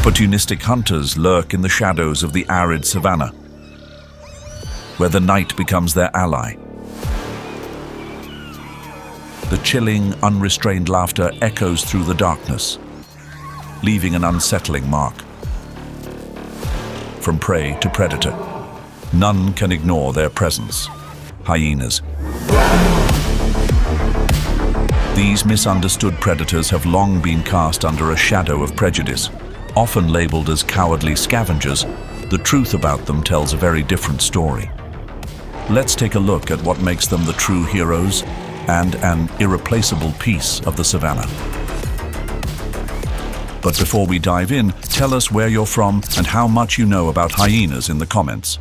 Opportunistic hunters lurk in the shadows of the arid savanna, where the night becomes their ally. The chilling, unrestrained laughter echoes through the darkness, leaving an unsettling mark. From prey to predator, none can ignore their presence. Hyenas. These misunderstood predators have long been cast under a shadow of prejudice. Often labeled as cowardly scavengers, the truth about them tells a very different story. Let's take a look at what makes them the true heroes and an irreplaceable piece of the savanna. But before we dive in, tell us where you're from and how much you know about hyenas in the comments.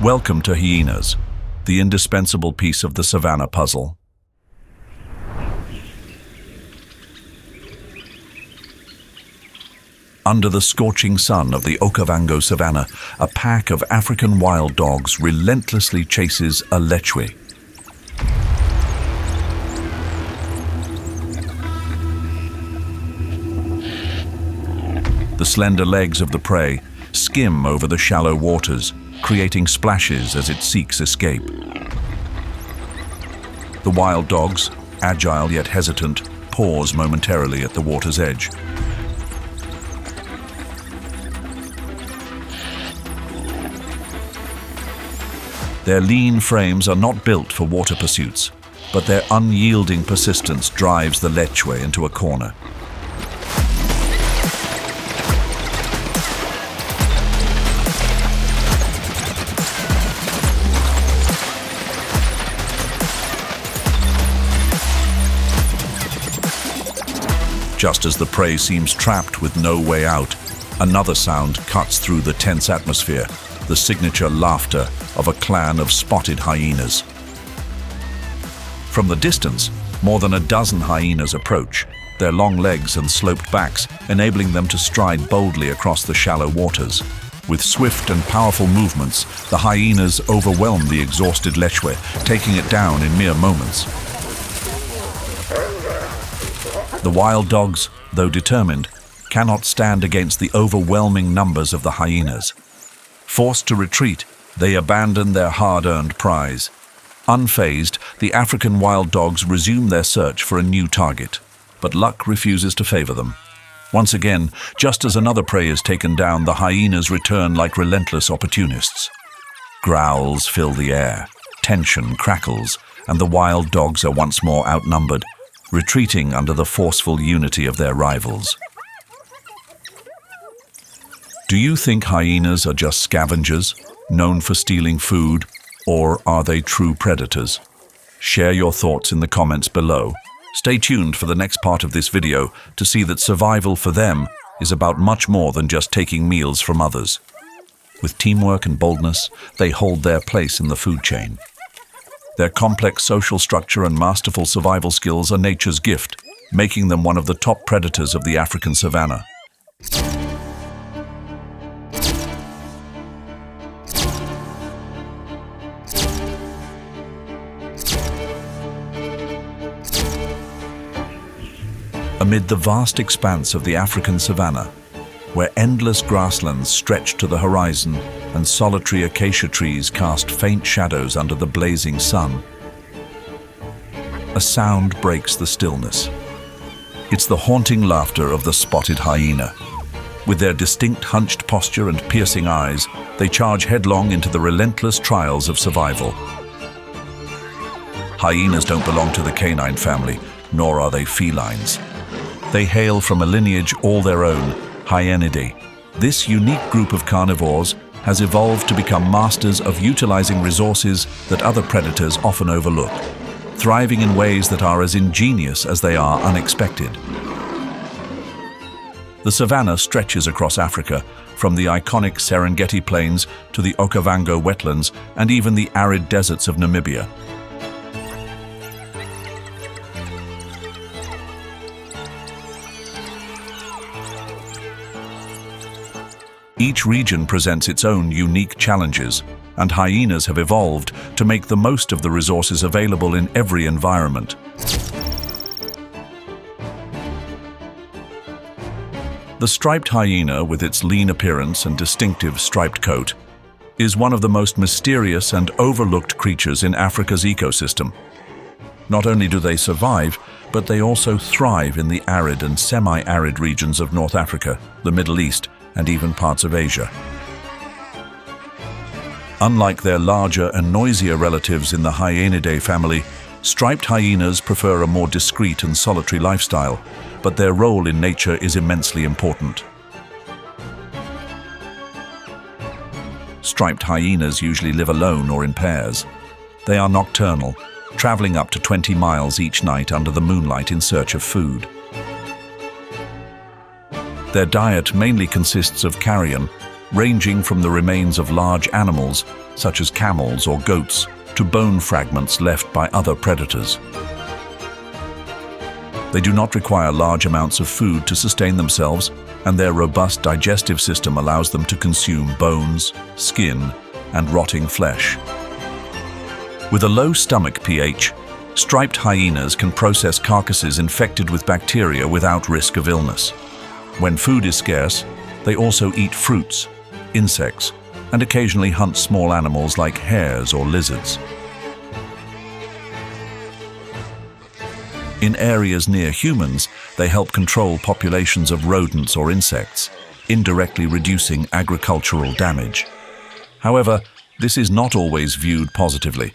Welcome to hyenas, the indispensable piece of the savanna puzzle. Under the scorching sun of the Okavango savanna, a pack of African wild dogs relentlessly chases a lechwe. The slender legs of the prey skim over the shallow waters, creating splashes as it seeks escape. The wild dogs, agile yet hesitant, pause momentarily at the water's edge. Their lean frames are not built for water pursuits, but their unyielding persistence drives the lechwe into a corner. Just as the prey seems trapped with no way out, another sound cuts through the tense atmosphere, the signature laughter of a clan of spotted hyenas. From the distance, more than a dozen hyenas approach, their long legs and sloped backs enabling them to stride boldly across the shallow waters. With swift and powerful movements, the hyenas overwhelm the exhausted lechwe, taking it down in mere moments. The wild dogs, though determined, cannot stand against the overwhelming numbers of the hyenas. Forced to retreat, they abandon their hard-earned prize. Unfazed, the African wild dogs resume their search for a new target, but luck refuses to favor them. Once again, just as another prey is taken down, the hyenas return like relentless opportunists. Growls fill the air, tension crackles, and the wild dogs are once more outnumbered, retreating under the forceful unity of their rivals. Do you think hyenas are just scavengers, known for stealing food, or are they true predators? Share your thoughts in the comments below. Stay tuned for the next part of this video to see that survival for them is about much more than just taking meals from others. With teamwork and boldness, they hold their place in the food chain. Their complex social structure and masterful survival skills are nature's gift, making them one of the top predators of the African savanna. Amid the vast expanse of the African savanna, where endless grasslands stretch to the horizon and solitary acacia trees cast faint shadows under the blazing sun, a sound breaks the stillness. It's the haunting laughter of the spotted hyena. With their distinct hunched posture and piercing eyes, they charge headlong into the relentless trials of survival. Hyenas don't belong to the canine family, nor are they felines. They hail from a lineage all their own, Hyenidae. This unique group of carnivores has evolved to become masters of utilizing resources that other predators often overlook, thriving in ways that are as ingenious as they are unexpected. The savanna stretches across Africa, from the iconic Serengeti Plains to the Okavango wetlands and even the arid deserts of Namibia. Each region presents its own unique challenges, and hyenas have evolved to make the most of the resources available in every environment. The striped hyena, with its lean appearance and distinctive striped coat, is one of the most mysterious and overlooked creatures in Africa's ecosystem. Not only do they survive, but they also thrive in the arid and semi-arid regions of North Africa, the Middle East, and even parts of Asia. Unlike their larger and noisier relatives in the Hyenidae family, striped hyenas prefer a more discreet and solitary lifestyle, but their role in nature is immensely important. Striped hyenas usually live alone or in pairs. They are nocturnal, traveling up to 20 miles each night under the moonlight in search of food. Their diet mainly consists of carrion, ranging from the remains of large animals, such as camels or goats, to bone fragments left by other predators. They do not require large amounts of food to sustain themselves, and their robust digestive system allows them to consume bones, skin, and rotting flesh. With a low stomach pH, striped hyenas can process carcasses infected with bacteria without risk of illness. When food is scarce, they also eat fruits, insects, and occasionally hunt small animals like hares or lizards. In areas near humans, they help control populations of rodents or insects, indirectly reducing agricultural damage. However, this is not always viewed positively.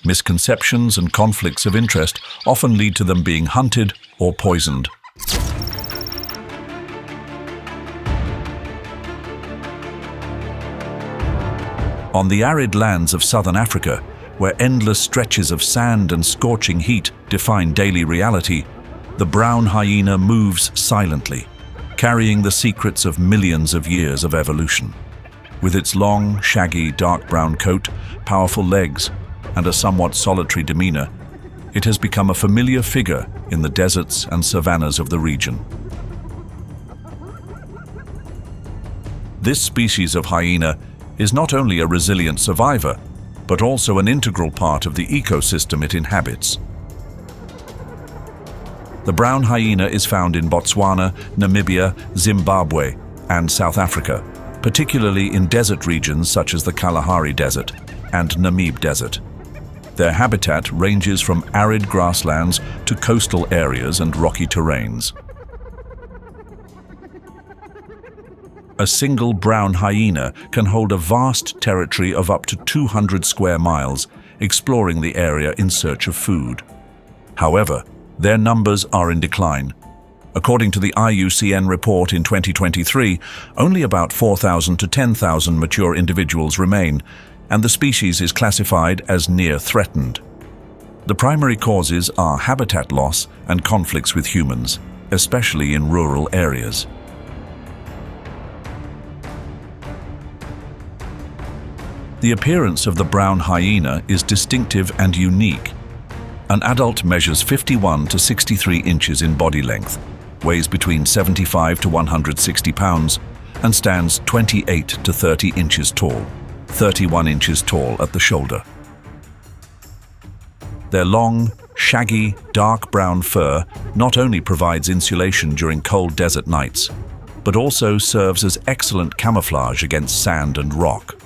Misconceptions and conflicts of interest often lead to them being hunted or poisoned. On the arid lands of southern Africa, where endless stretches of sand and scorching heat define daily reality, the brown hyena moves silently, carrying the secrets of millions of years of evolution. With its long, shaggy, dark brown coat, powerful legs, and a somewhat solitary demeanor, it has become a familiar figure in the deserts and savannas of the region. This species of hyena is not only a resilient survivor, but also an integral part of the ecosystem it inhabits. The brown hyena is found in Botswana, Namibia, Zimbabwe, and South Africa, particularly in desert regions such as the Kalahari Desert and Namib Desert. Their habitat ranges from arid grasslands to coastal areas and rocky terrains. A single brown hyena can hold a vast territory of up to 200 square miles, exploring the area in search of food. However, their numbers are in decline. According to the IUCN report in 2023, only about 4,000 to 10,000 mature individuals remain, and the species is classified as near threatened. The primary causes are habitat loss and conflicts with humans, especially in rural areas. The appearance of the brown hyena is distinctive and unique. An adult measures 51 to 63 inches in body length, weighs between 75 to 160 pounds, and stands 28 to 30 inches tall, 31 inches tall at the shoulder. Their long, shaggy, dark brown fur not only provides insulation during cold desert nights, but also serves as excellent camouflage against sand and rock.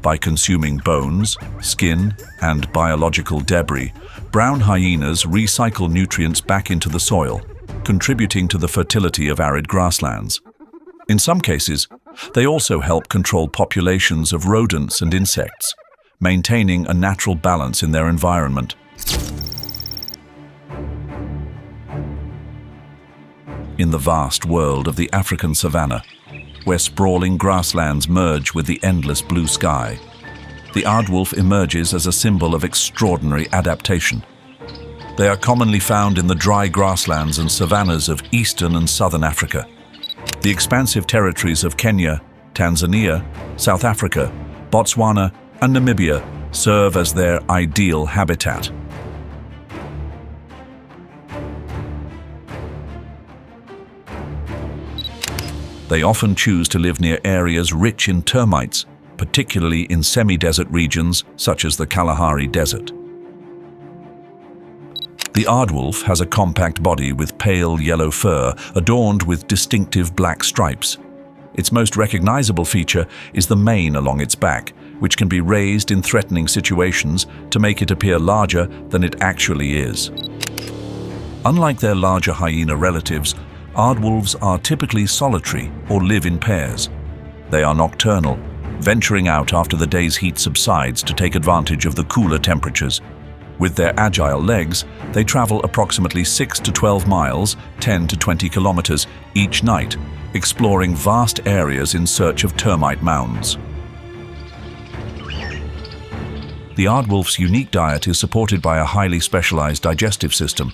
By consuming bones, skin, and biological debris, brown hyenas recycle nutrients back into the soil, contributing to the fertility of arid grasslands. In some cases, they also help control populations of rodents and insects, maintaining a natural balance in their environment. In the vast world of the African savanna, where sprawling grasslands merge with the endless blue sky, the Aardwolf emerges as a symbol of extraordinary adaptation. They are commonly found in the dry grasslands and savannas of eastern and southern Africa. The expansive territories of Kenya, Tanzania, South Africa, Botswana, and Namibia serve as their ideal habitat. They often choose to live near areas rich in termites, particularly in semi-desert regions such as the Kalahari Desert. The Aardwolf has a compact body with pale yellow fur adorned with distinctive black stripes. Its most recognizable feature is the mane along its back, which can be raised in threatening situations to make it appear larger than it actually is. Unlike their larger hyena relatives, aardwolves are typically solitary or live in pairs. They are nocturnal, venturing out after the day's heat subsides to take advantage of the cooler temperatures. With their agile legs, they travel approximately 6 to 12 miles, 10 to 20 kilometers, each night, exploring vast areas in search of termite mounds. The aardwolf's unique diet is supported by a highly specialized digestive system.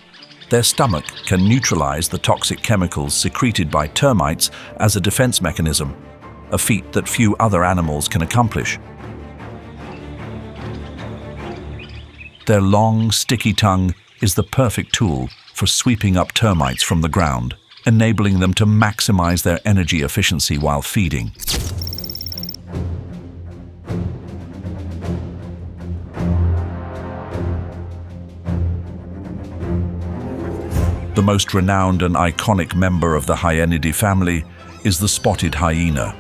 Their stomach can neutralize the toxic chemicals secreted by termites as a defense mechanism, a feat that few other animals can accomplish. Their long, sticky tongue is the perfect tool for sweeping up termites from the ground, enabling them to maximize their energy efficiency while feeding. The most renowned and iconic member of the Hyenidae family is the spotted hyena.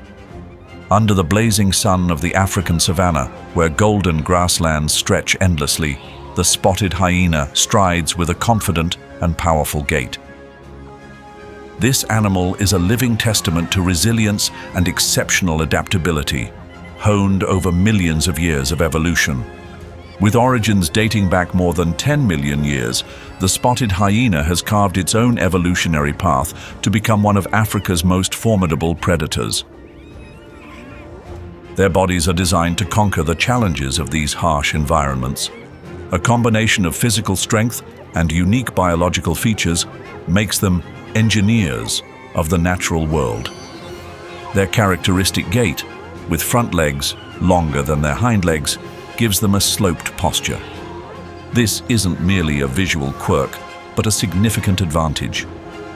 Under the blazing sun of the African savanna, where golden grasslands stretch endlessly, the spotted hyena strides with a confident and powerful gait. This animal is a living testament to resilience and exceptional adaptability, honed over millions of years of evolution. With origins dating back more than 10 million years, the spotted hyena has carved its own evolutionary path to become one of Africa's most formidable predators. Their bodies are designed to conquer the challenges of these harsh environments. A combination of physical strength and unique biological features makes them engineers of the natural world. Their characteristic gait, with front legs longer than their hind legs, gives them a sloped posture. This isn't merely a visual quirk, but a significant advantage.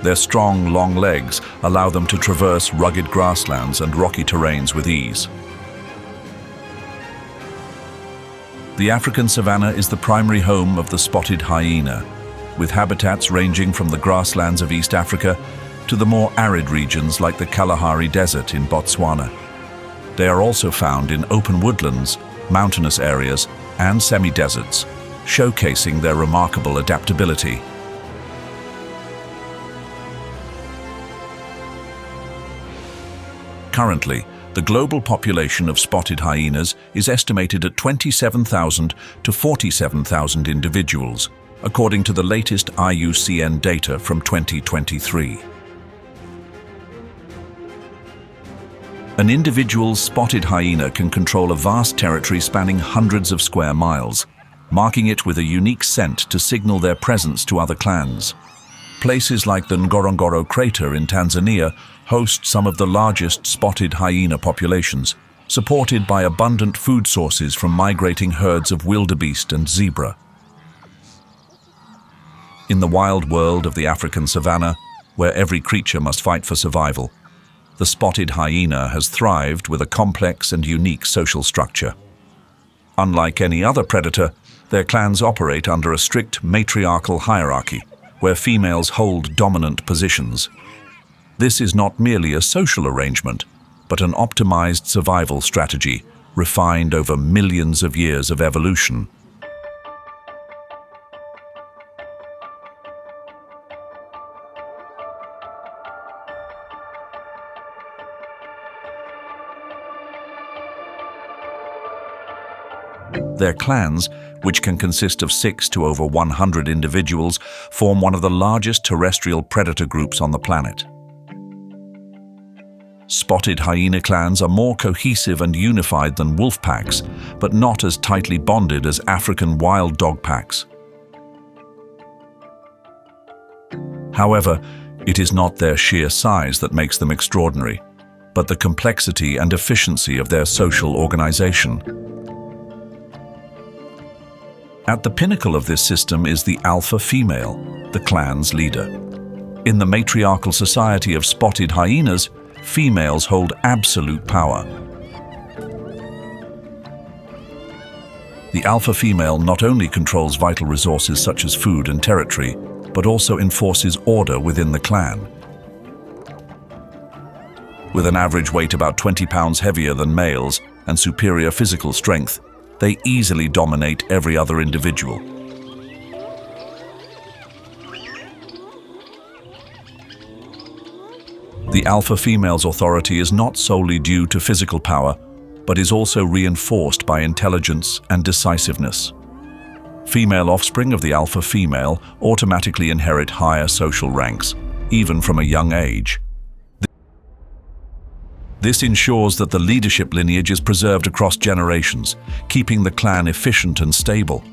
Their strong, long legs allow them to traverse rugged grasslands and rocky terrains with ease. The African savanna is the primary home of the spotted hyena, with habitats ranging from the grasslands of East Africa to the more arid regions like the Kalahari Desert in Botswana. They are also found in open woodlands, mountainous areas, and semi-deserts, showcasing their remarkable adaptability. Currently, the global population of spotted hyenas is estimated at 27,000 to 47,000 individuals, according to the latest IUCN data from 2023. An individual spotted hyena can control a vast territory spanning hundreds of square miles, marking it with a unique scent to signal their presence to other clans. Places like the Ngorongoro crater in Tanzania host some of the largest spotted hyena populations, supported by abundant food sources from migrating herds of wildebeest and zebra. In the wild world of the African savanna, where every creature must fight for survival, the spotted hyena has thrived with a complex and unique social structure. Unlike any other predator, their clans operate under a strict matriarchal hierarchy, where females hold dominant positions. This is not merely a social arrangement, but an optimized survival strategy, refined over millions of years of evolution. Their clans, which can consist of 6 to over 100 individuals, form one of the largest terrestrial predator groups on the planet. Spotted hyena clans are more cohesive and unified than wolf packs, but not as tightly bonded as African wild dog packs. However, it is not their sheer size that makes them extraordinary, but the complexity and efficiency of their social organization. At the pinnacle of this system is the alpha female, the clan's leader. In the matriarchal society of spotted hyenas, females hold absolute power. The alpha female not only controls vital resources such as food and territory, but also enforces order within the clan. With an average weight about 20 pounds heavier than males and superior physical strength, they easily dominate every other individual. The alpha female's authority is not solely due to physical power, but is also reinforced by intelligence and decisiveness. Female offspring of the alpha female automatically inherit higher social ranks, even from a young age. This ensures that the leadership lineage is preserved across generations, keeping the clan efficient and stable.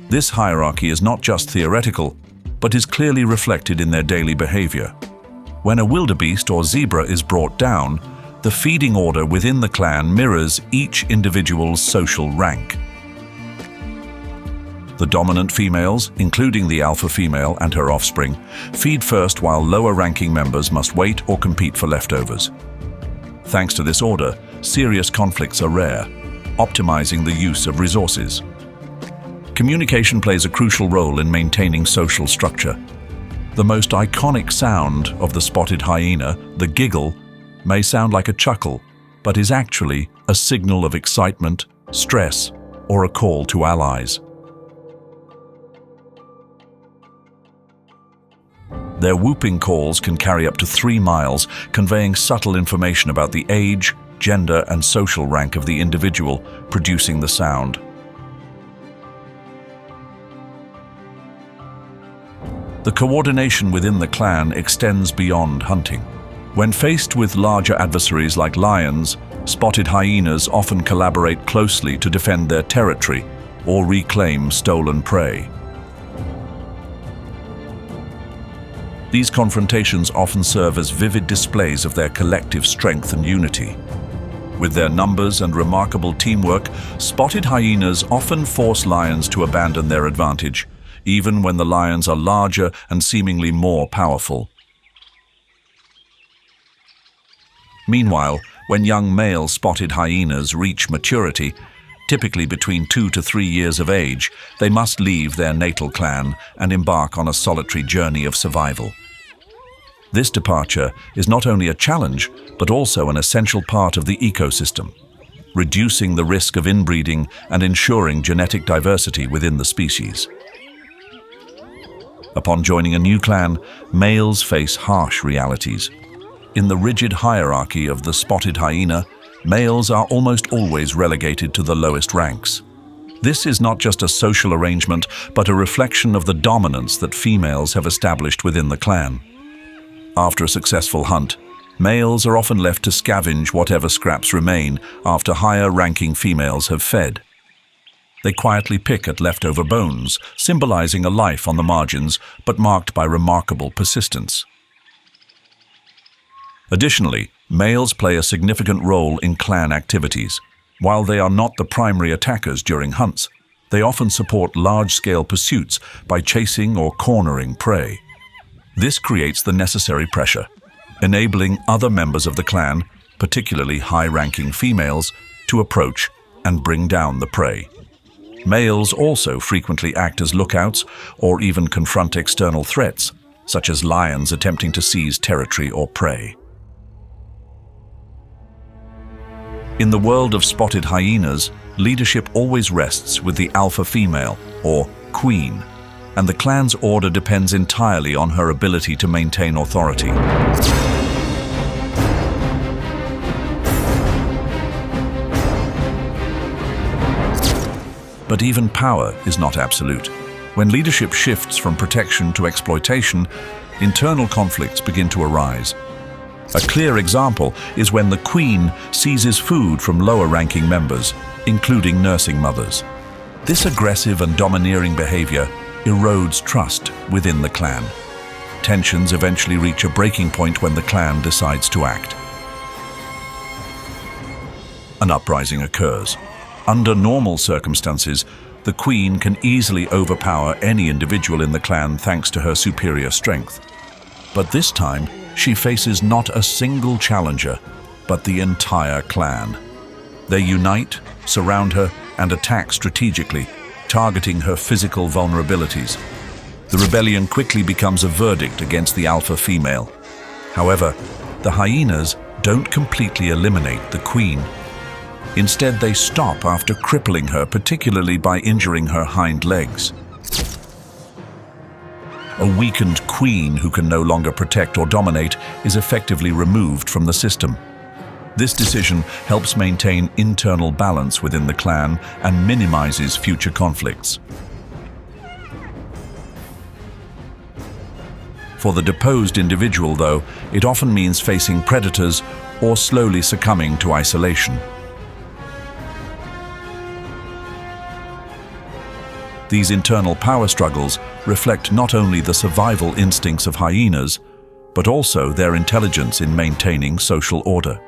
This hierarchy is not just theoretical, but is clearly reflected in their daily behavior. When a wildebeest or zebra is brought down, the feeding order within the clan mirrors each individual's social rank. The dominant females, including the alpha female and her offspring, feed first while lower-ranking members must wait or compete for leftovers. Thanks to this order, serious conflicts are rare, optimizing the use of resources. Communication plays a crucial role in maintaining social structure. The most iconic sound of the spotted hyena, the giggle, may sound like a chuckle, but is actually a signal of excitement, stress, or a call to allies. Their whooping calls can carry up to 3 miles, conveying subtle information about the age, gender, and social rank of the individual producing the sound. The coordination within the clan extends beyond hunting. When faced with larger adversaries like lions, spotted hyenas often collaborate closely to defend their territory or reclaim stolen prey. These confrontations often serve as vivid displays of their collective strength and unity. With their numbers and remarkable teamwork, spotted hyenas often force lions to abandon their advantage, even when the lions are larger and seemingly more powerful. Meanwhile, when young male spotted hyenas reach maturity, typically between 2 to 3 years of age, they must leave their natal clan and embark on a solitary journey of survival. This departure is not only a challenge, but also an essential part of the ecosystem, reducing the risk of inbreeding and ensuring genetic diversity within the species. Upon joining a new clan, males face harsh realities. In the rigid hierarchy of the spotted hyena, males are almost always relegated to the lowest ranks. This is not just a social arrangement, but a reflection of the dominance that females have established within the clan. After a successful hunt, males are often left to scavenge whatever scraps remain after higher-ranking females have fed. They quietly pick at leftover bones, symbolizing a life on the margins, but marked by remarkable persistence. Additionally, males play a significant role in clan activities. While they are not the primary attackers during hunts, they often support large-scale pursuits by chasing or cornering prey. This creates the necessary pressure, enabling other members of the clan, particularly high-ranking females, to approach and bring down the prey. Males also frequently act as lookouts or even confront external threats, such as lions attempting to seize territory or prey. In the world of spotted hyenas, leadership always rests with the alpha female, or queen, and the clan's order depends entirely on her ability to maintain authority. But even power is not absolute. When leadership shifts from protection to exploitation, internal conflicts begin to arise. A clear example is when the queen seizes food from lower-ranking members, including nursing mothers. This aggressive and domineering behavior erodes trust within the clan. Tensions eventually reach a breaking point when the clan decides to act. An uprising occurs. Under normal circumstances, the queen can easily overpower any individual in the clan thanks to her superior strength. But this time, she faces not a single challenger, but the entire clan. They unite, surround her, and attack strategically, targeting her physical vulnerabilities. The rebellion quickly becomes a verdict against the alpha female. However, the hyenas don't completely eliminate the queen. Instead, they stop after crippling her, particularly by injuring her hind legs. A weakened queen who can no longer protect or dominate is effectively removed from the system. This decision helps maintain internal balance within the clan and minimizes future conflicts. For the deposed individual, though, it often means facing predators or slowly succumbing to isolation. These internal power struggles reflect not only the survival instincts of hyenas, but also their intelligence in maintaining social order.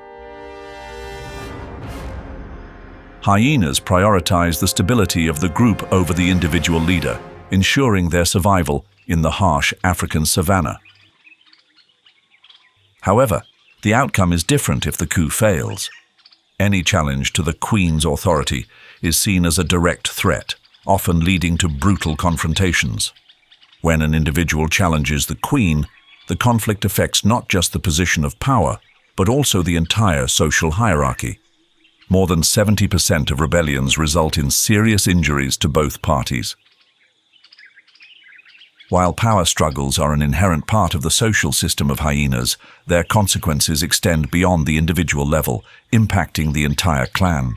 Hyenas prioritize the stability of the group over the individual leader, ensuring their survival in the harsh African savanna. However, the outcome is different if the coup fails. Any challenge to the queen's authority is seen as a direct threat, often leading to brutal confrontations. When an individual challenges the queen, the conflict affects not just the position of power, but also the entire social hierarchy. More than 70% of rebellions result in serious injuries to both parties. While power struggles are an inherent part of the social system of hyenas, their consequences extend beyond the individual level, impacting the entire clan.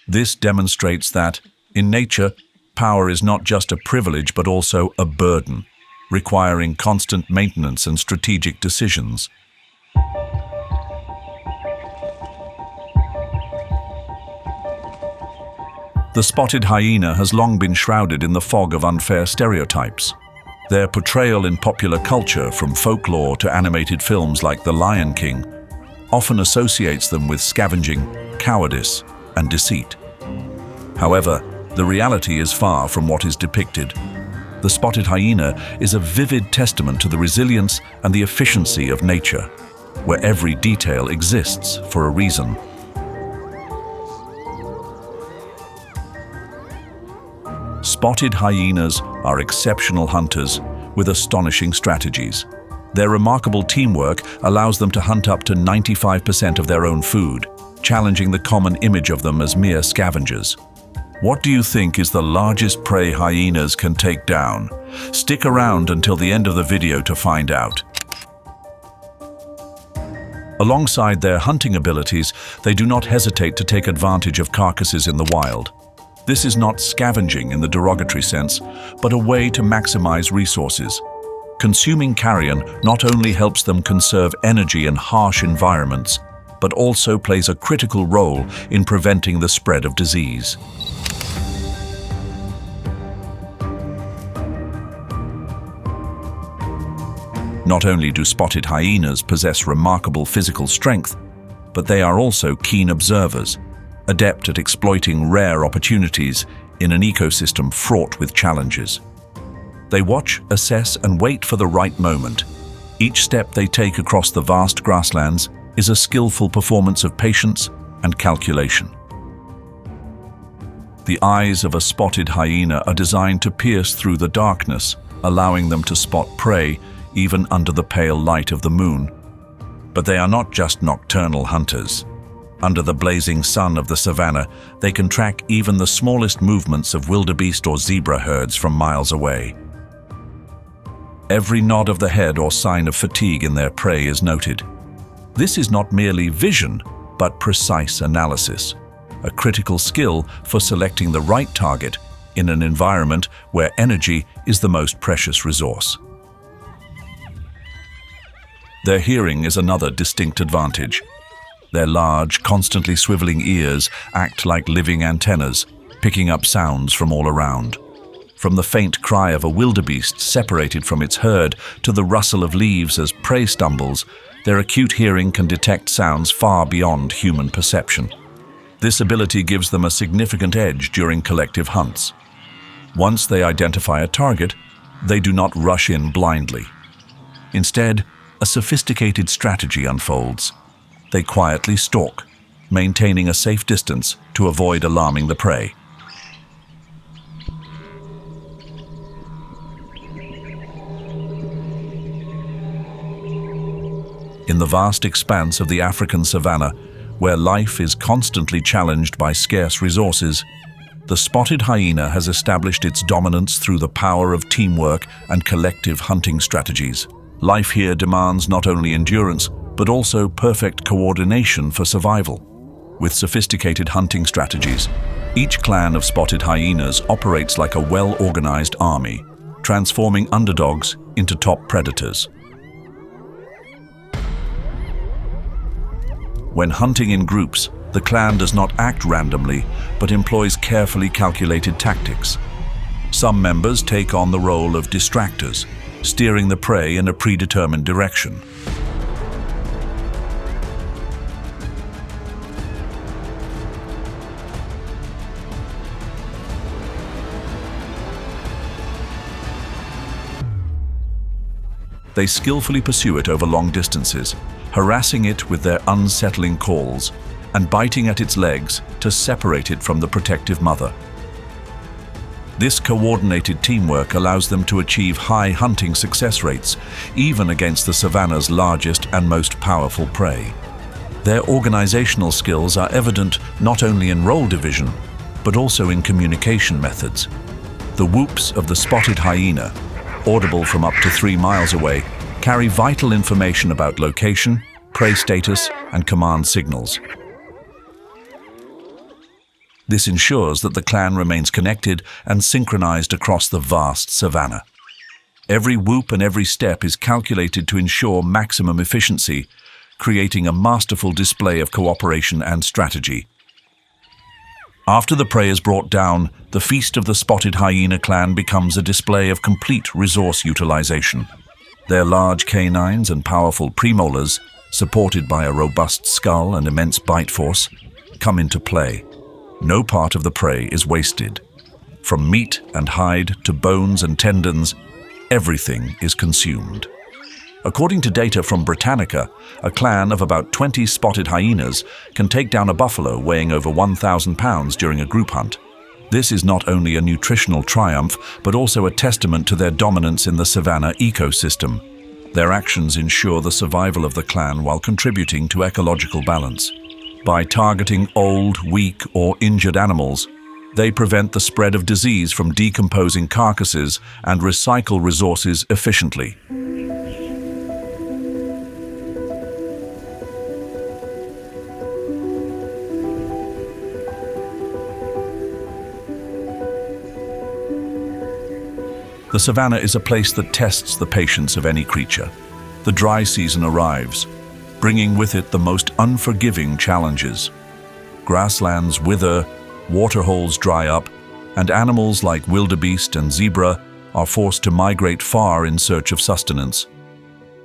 This demonstrates that, in nature, power is not just a privilege but also a burden, requiring constant maintenance and strategic decisions. The spotted hyena has long been shrouded in the fog of unfair stereotypes. Their portrayal in popular culture, from folklore to animated films like The Lion King, often associates them with scavenging, cowardice, and deceit. However, the reality is far from what is depicted. The spotted hyena is a vivid testament to the resilience and the efficiency of nature, where every detail exists for a reason. Spotted hyenas are exceptional hunters with astonishing strategies. Their remarkable teamwork allows them to hunt up to 95% of their own food, challenging the common image of them as mere scavengers. What do you think is the largest prey hyenas can take down? Stick around until the end of the video to find out. Alongside their hunting abilities, they do not hesitate to take advantage of carcasses in the wild. This is not scavenging in the derogatory sense, but a way to maximize resources. Consuming carrion not only helps them conserve energy in harsh environments, but also plays a critical role in preventing the spread of disease. Not only do spotted hyenas possess remarkable physical strength, but they are also keen observers, adept at exploiting rare opportunities in an ecosystem fraught with challenges. They watch, assess, and wait for the right moment. Each step they take across the vast grasslands is a skillful performance of patience and calculation. The eyes of a spotted hyena are designed to pierce through the darkness, allowing them to spot prey even under the pale light of the moon. But they are not just nocturnal hunters. Under the blazing sun of the savanna, they can track even the smallest movements of wildebeest or zebra herds from miles away. Every nod of the head or sign of fatigue in their prey is noted. This is not merely vision, but precise analysis, a critical skill for selecting the right target in an environment where energy is the most precious resource. Their hearing is another distinct advantage. Their large, constantly swiveling ears act like living antennas, picking up sounds from all around. From the faint cry of a wildebeest separated from its herd to the rustle of leaves as prey stumbles, their acute hearing can detect sounds far beyond human perception. This ability gives them a significant edge during collective hunts. Once they identify a target, they do not rush in blindly. Instead, a sophisticated strategy unfolds. They quietly stalk, maintaining a safe distance to avoid alarming the prey. In the vast expanse of the African savanna, where life is constantly challenged by scarce resources, the spotted hyena has established its dominance through the power of teamwork and collective hunting strategies. Life here demands not only endurance, but also perfect coordination for survival. With sophisticated hunting strategies, each clan of spotted hyenas operates like a well-organized army, transforming underdogs into top predators. When hunting in groups, the clan does not act randomly, but employs carefully calculated tactics. Some members take on the role of distractors, steering the prey in a predetermined direction. They skillfully pursue it over long distances, harassing it with their unsettling calls and biting at its legs to separate it from the protective mother. This coordinated teamwork allows them to achieve high hunting success rates, even against the savanna's largest and most powerful prey. Their organizational skills are evident not only in role division, but also in communication methods. The whoops of the spotted hyena, audible from up to 3 miles away, carry vital information about location, prey status, and command signals. This ensures that the clan remains connected and synchronized across the vast savanna. Every whoop and every step is calculated to ensure maximum efficiency, creating a masterful display of cooperation and strategy. After the prey is brought down, the feast of the spotted hyena clan becomes a display of complete resource utilization. Their large canines and powerful premolars, supported by a robust skull and immense bite force, come into play. No part of the prey is wasted. From meat and hide to bones and tendons, everything is consumed. According to data from Britannica, a clan of about 20 spotted hyenas can take down a buffalo weighing over 1,000 pounds during a group hunt. This is not only a nutritional triumph, but also a testament to their dominance in the savanna ecosystem. Their actions ensure the survival of the clan while contributing to ecological balance. By targeting old, weak, or injured animals, they prevent the spread of disease from decomposing carcasses and recycle resources efficiently. The savanna is a place that tests the patience of any creature. The dry season arrives, bringing with it the most unforgiving challenges. Grasslands wither, waterholes dry up, and animals like wildebeest and zebra are forced to migrate far in search of sustenance.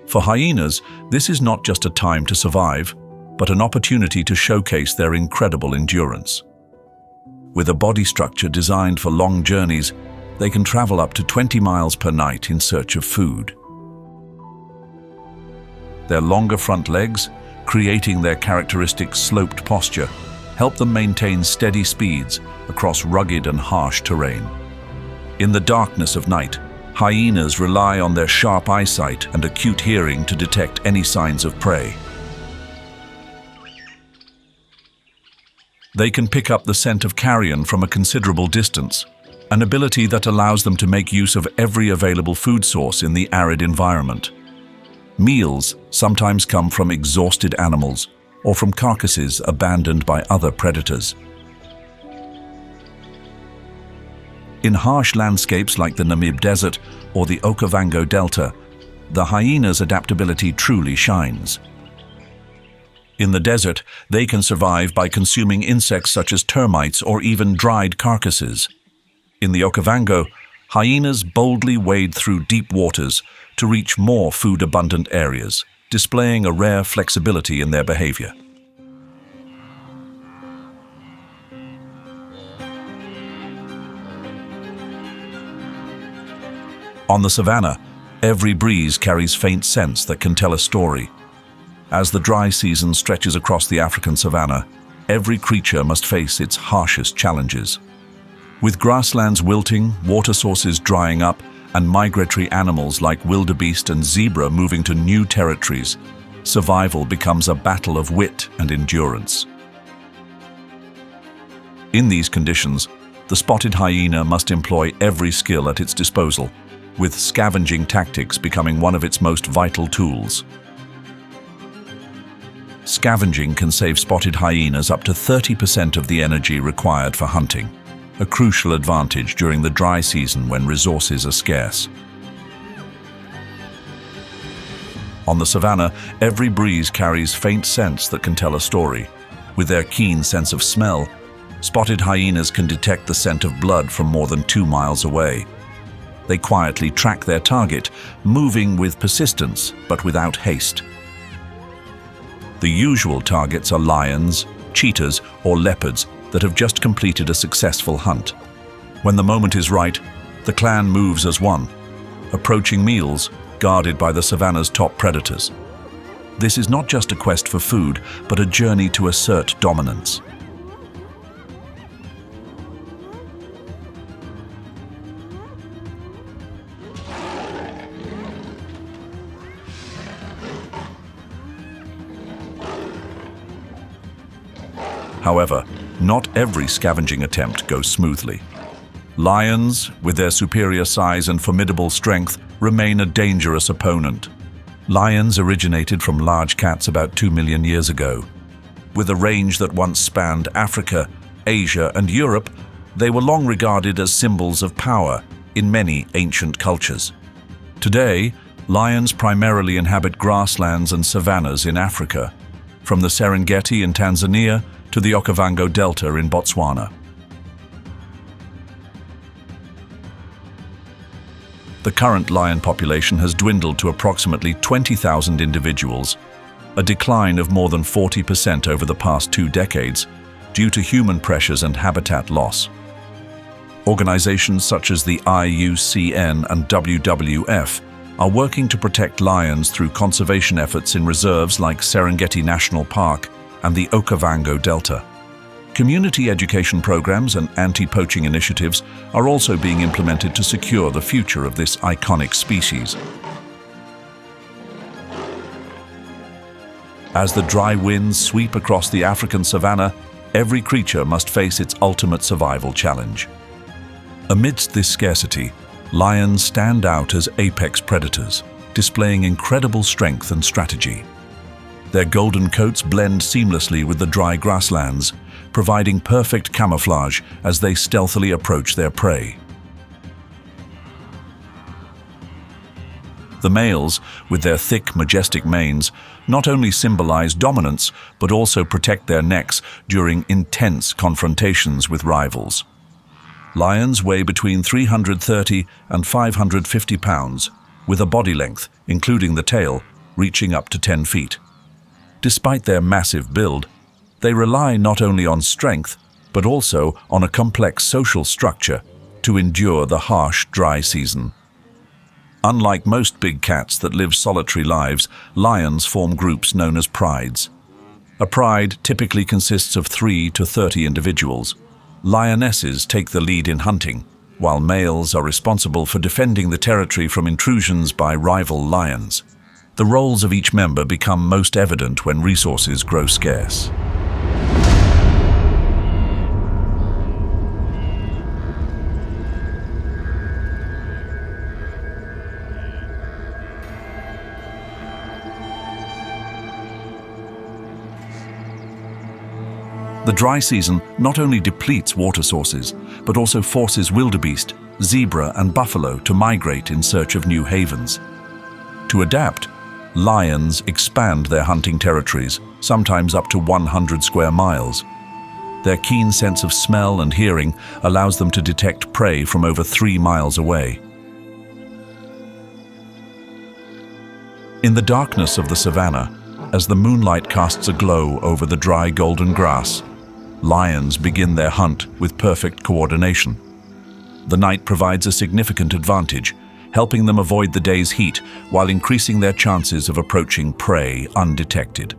For hyenas, this is not just a time to survive, but an opportunity to showcase their incredible endurance. With a body structure designed for long journeys, they can travel up to 20 miles per night in search of food. Their longer front legs, creating their characteristic sloped posture, help them maintain steady speeds across rugged and harsh terrain. In the darkness of night, hyenas rely on their sharp eyesight and acute hearing to detect any signs of prey. They can pick up the scent of carrion from a considerable distance, an ability that allows them to make use of every available food source in the arid environment. Meals sometimes come from exhausted animals or from carcasses abandoned by other predators. In harsh landscapes like the Namib Desert or the Okavango Delta, the hyena's adaptability truly shines. In the desert, they can survive by consuming insects such as termites or even dried carcasses. In the Okavango, hyenas boldly wade through deep waters to reach more food-abundant areas, displaying a rare flexibility in their behavior. On the savanna, Every breeze carries faint scents that can tell a story. As the dry season stretches across the African savanna, every creature must face its harshest challenges. With grasslands wilting, water sources drying up, and migratory animals like wildebeest and zebra moving to new territories, survival becomes a battle of wit and endurance. In these conditions, the spotted hyena must employ every skill at its disposal, with scavenging tactics becoming one of its most vital tools. Scavenging can save spotted hyenas up to 30% of the energy required for hunting, a crucial advantage during the dry season when resources are scarce. On the savanna, every breeze carries faint scents that can tell a story. With their keen sense of smell, spotted hyenas can detect the scent of blood from more than 2 miles away. They quietly track their target, moving with persistence but without haste. The usual targets are lions, cheetahs, or leopards that have just completed a successful hunt. When the moment is right, the clan moves as one, approaching meals guarded by the savanna's top predators. This is not just a quest for food, but a journey to assert dominance. However, not every scavenging attempt goes smoothly. Lions, with their superior size and formidable strength, remain a dangerous opponent. Lions originated from large cats about 2 million years ago. With a range that once spanned Africa, Asia, and Europe, they were long regarded as symbols of power in many ancient cultures. Today, lions primarily inhabit grasslands and savannas in Africa, from the Serengeti in Tanzania to the Okavango Delta in Botswana. The current lion population has dwindled to approximately 20,000 individuals, a decline of more than 40% over the past 2 decades due to human pressures and habitat loss. Organizations such as the IUCN and WWF are working to protect lions through conservation efforts in reserves like Serengeti National Park and the Okavango Delta. Community education programs and anti-poaching initiatives are also being implemented to secure the future of this iconic species. As the dry winds sweep across the African savanna, every creature must face its ultimate survival challenge. Amidst this scarcity, lions stand out as apex predators, displaying incredible strength and strategy. Their golden coats blend seamlessly with the dry grasslands, providing perfect camouflage as they stealthily approach their prey. The males, with their thick, majestic manes, not only symbolize dominance, but also protect their necks during intense confrontations with rivals. Lions weigh between 330 and 550 pounds, with a body length, including the tail, reaching up to 10 feet. Despite their massive build, they rely not only on strength, but also on a complex social structure to endure the harsh, dry season. Unlike most big cats that live solitary lives, lions form groups known as prides. A pride typically consists of 3 to 30 individuals. Lionesses take the lead in hunting, while males are responsible for defending the territory from intrusions by rival lions. The roles of each member become most evident when resources grow scarce. The dry season not only depletes water sources, but also forces wildebeest, zebra, and buffalo to migrate in search of new havens. To adapt, lions expand their hunting territories, sometimes up to 100 square miles. Their keen sense of smell and hearing allows them to detect prey from over 3 miles away. In the darkness of the savanna, as the moonlight casts a glow over the dry golden grass, lions begin their hunt with perfect coordination. The night provides a significant advantage, helping them avoid the day's heat while increasing their chances of approaching prey undetected.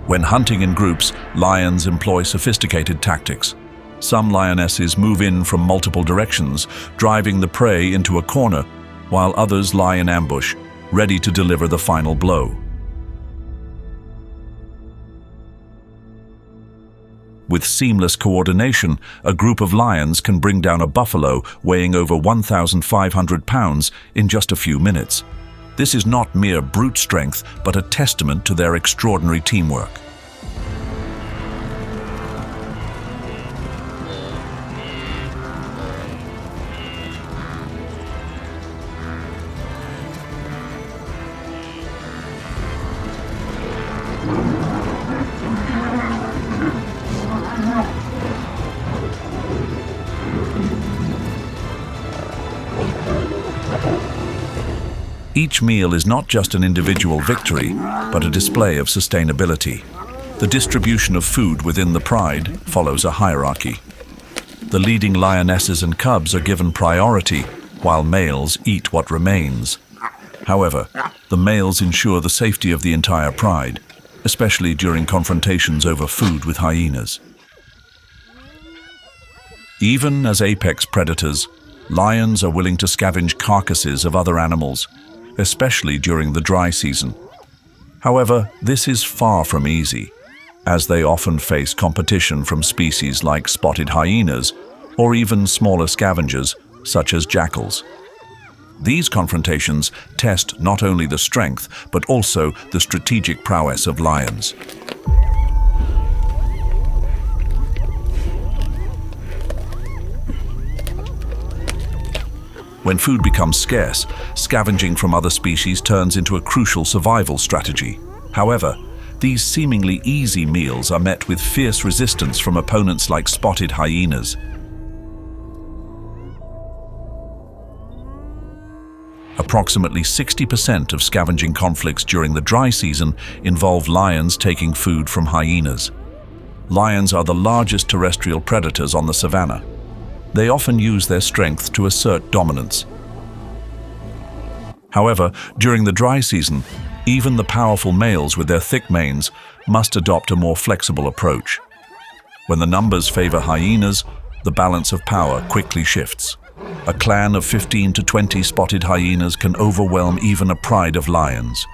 When hunting in groups, lions employ sophisticated tactics. Some lionesses move in from multiple directions, driving the prey into a corner, while others lie in ambush, ready to deliver the final blow. With seamless coordination, a group of lions can bring down a buffalo weighing over 1,500 pounds in just a few minutes. This is not mere brute strength, but a testament to their extraordinary teamwork. Each meal is not just an individual victory, but a display of sustainability. The distribution of food within the pride follows a hierarchy. The leading lionesses and cubs are given priority, while males eat what remains. However, the males ensure the safety of the entire pride, especially during confrontations over food with hyenas. Even as apex predators, lions are willing to scavenge carcasses of other animals, especially during the dry season. However, this is far from easy, as they often face competition from species like spotted hyenas or even smaller scavengers such as jackals. These confrontations test not only the strength but also the strategic prowess of lions. When food becomes scarce, scavenging from other species turns into a crucial survival strategy. However, these seemingly easy meals are met with fierce resistance from opponents like spotted hyenas. Approximately 60% of scavenging conflicts during the dry season involve lions taking food from hyenas. Lions are the largest terrestrial predators on the savanna. They often use their strength to assert dominance. However, during the dry season, even the powerful males with their thick manes must adopt a more flexible approach. When the numbers favor hyenas, the balance of power quickly shifts. A clan of 15 to 20 spotted hyenas can overwhelm even a pride of lions.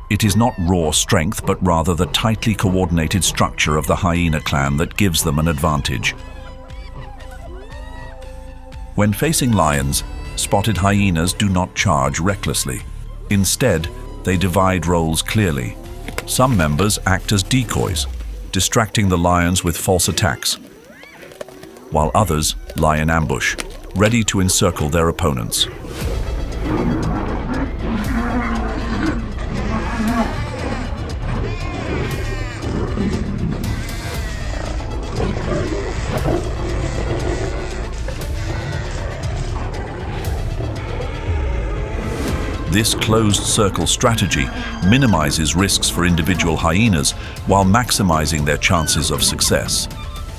It is not raw strength, but rather the tightly coordinated structure of the hyena clan that gives them an advantage. When facing lions, spotted hyenas do not charge recklessly. Instead, they divide roles clearly. Some members act as decoys, distracting the lions with false attacks, while others lie in ambush, ready to encircle their opponents. This closed-circle strategy minimizes risks for individual hyenas while maximizing their chances of success.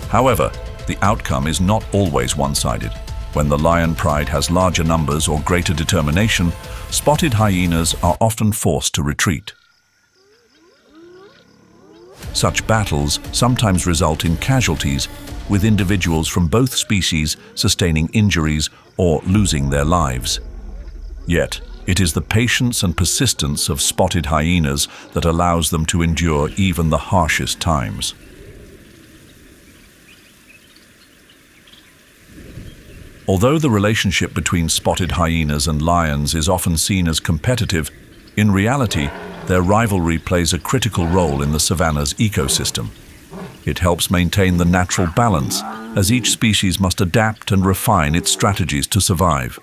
However, the outcome is not always one-sided. When the lion pride has larger numbers or greater determination, spotted hyenas are often forced to retreat. Such battles sometimes result in casualties, with individuals from both species sustaining injuries or losing their lives. Yet, it is the patience and persistence of spotted hyenas that allows them to endure even the harshest times. Although the relationship between spotted hyenas and lions is often seen as competitive, in reality, their rivalry plays a critical role in the savanna's ecosystem. It helps maintain the natural balance, as each species must adapt and refine its strategies to survive.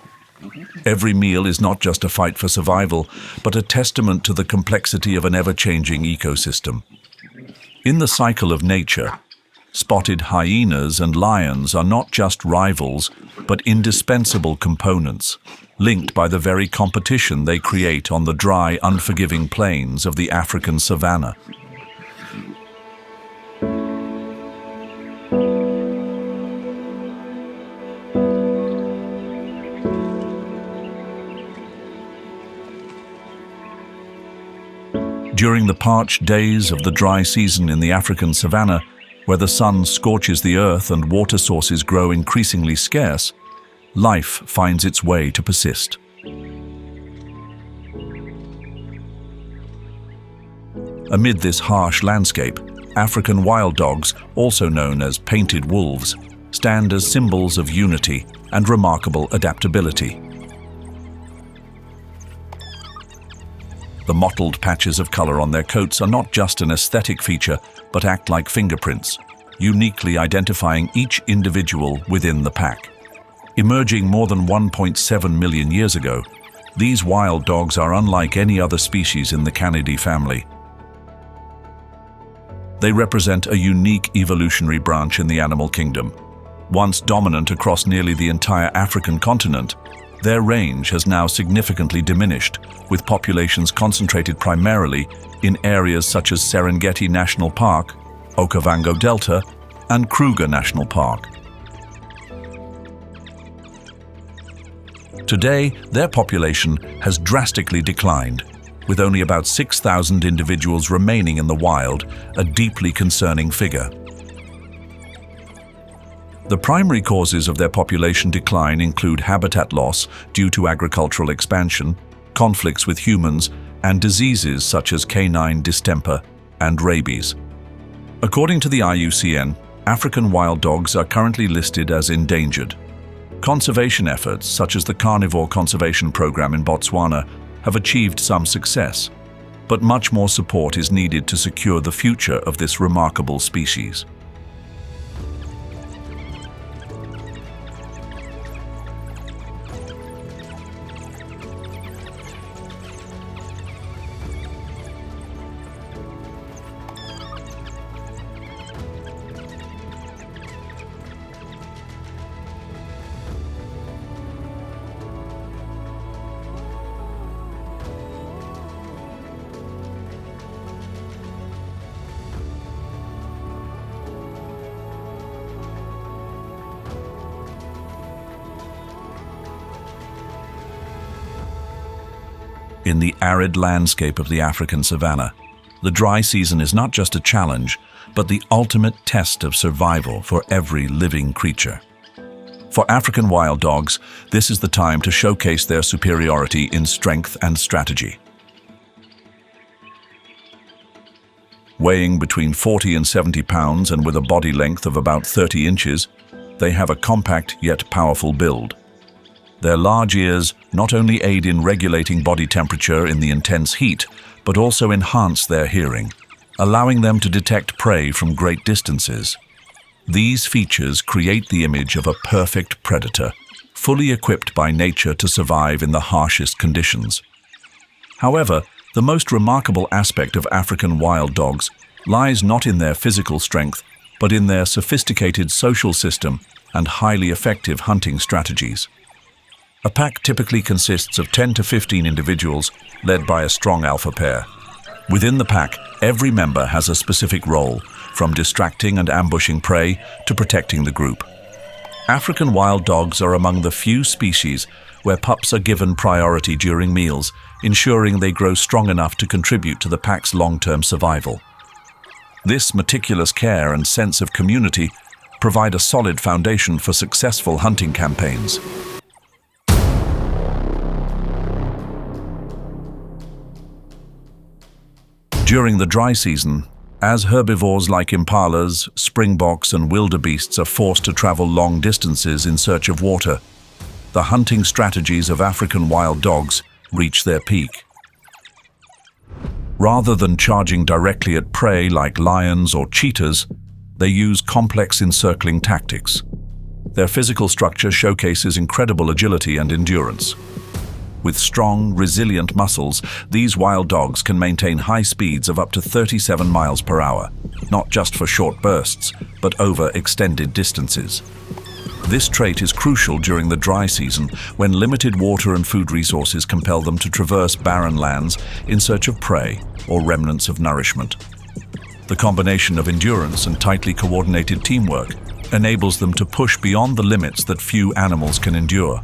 Every meal is not just a fight for survival, but a testament to the complexity of an ever-changing ecosystem. In the cycle of nature, spotted hyenas and lions are not just rivals, but indispensable components, linked by the very competition they create on the dry, unforgiving plains of the African savanna. During the parched days of the dry season in the African savanna, where the sun scorches the earth and water sources grow increasingly scarce, life finds its way to persist. Amid this harsh landscape, African wild dogs, also known as painted wolves, stand as symbols of unity and remarkable adaptability. The mottled patches of color on their coats are not just an aesthetic feature, but act like fingerprints, uniquely identifying each individual within the pack. Emerging more than 1.7 million years ago, these wild dogs are unlike any other species in the Canidae family. They represent a unique evolutionary branch in the animal kingdom. Once dominant across nearly the entire African continent, their range has now significantly diminished, with populations concentrated primarily in areas such as Serengeti National Park, Okavango Delta, and Kruger National Park. Today, their population has drastically declined, with only about 6,000 individuals remaining in the wild, a deeply concerning figure. The primary causes of their population decline include habitat loss due to agricultural expansion, conflicts with humans, and diseases such as canine distemper and rabies. According to the IUCN, African wild dogs are currently listed as endangered. Conservation efforts, such as the Carnivore Conservation Program in Botswana, have achieved some success, but much more support is needed to secure the future of this remarkable species. In the arid landscape of the African savanna, the dry season is not just a challenge, but the ultimate test of survival for every living creature. For African wild dogs, this is the time to showcase their superiority in strength and strategy. Weighing between 40 and 70 pounds and with a body length of about 30 inches, they have a compact yet powerful build. Their large ears not only aid in regulating body temperature in the intense heat, but also enhance their hearing, allowing them to detect prey from great distances. These features create the image of a perfect predator, fully equipped by nature to survive in the harshest conditions. However, the most remarkable aspect of African wild dogs lies not in their physical strength, but in their sophisticated social system and highly effective hunting strategies. A pack typically consists of 10 to 15 individuals, led by a strong alpha pair. Within the pack, every member has a specific role, from distracting and ambushing prey to protecting the group. African wild dogs are among the few species where pups are given priority during meals, ensuring they grow strong enough to contribute to the pack's long-term survival. This meticulous care and sense of community provide a solid foundation for successful hunting campaigns. During the dry season, as herbivores like impalas, springboks, and wildebeests are forced to travel long distances in search of water, the hunting strategies of African wild dogs reach their peak. Rather than charging directly at prey like lions or cheetahs, they use complex encircling tactics. Their physical structure showcases incredible agility and endurance. With strong, resilient muscles, these wild dogs can maintain high speeds of up to 37 miles per hour, not just for short bursts, but over extended distances. This trait is crucial during the dry season, when limited water and food resources compel them to traverse barren lands in search of prey or remnants of nourishment. The combination of endurance and tightly coordinated teamwork enables them to push beyond the limits that few animals can endure.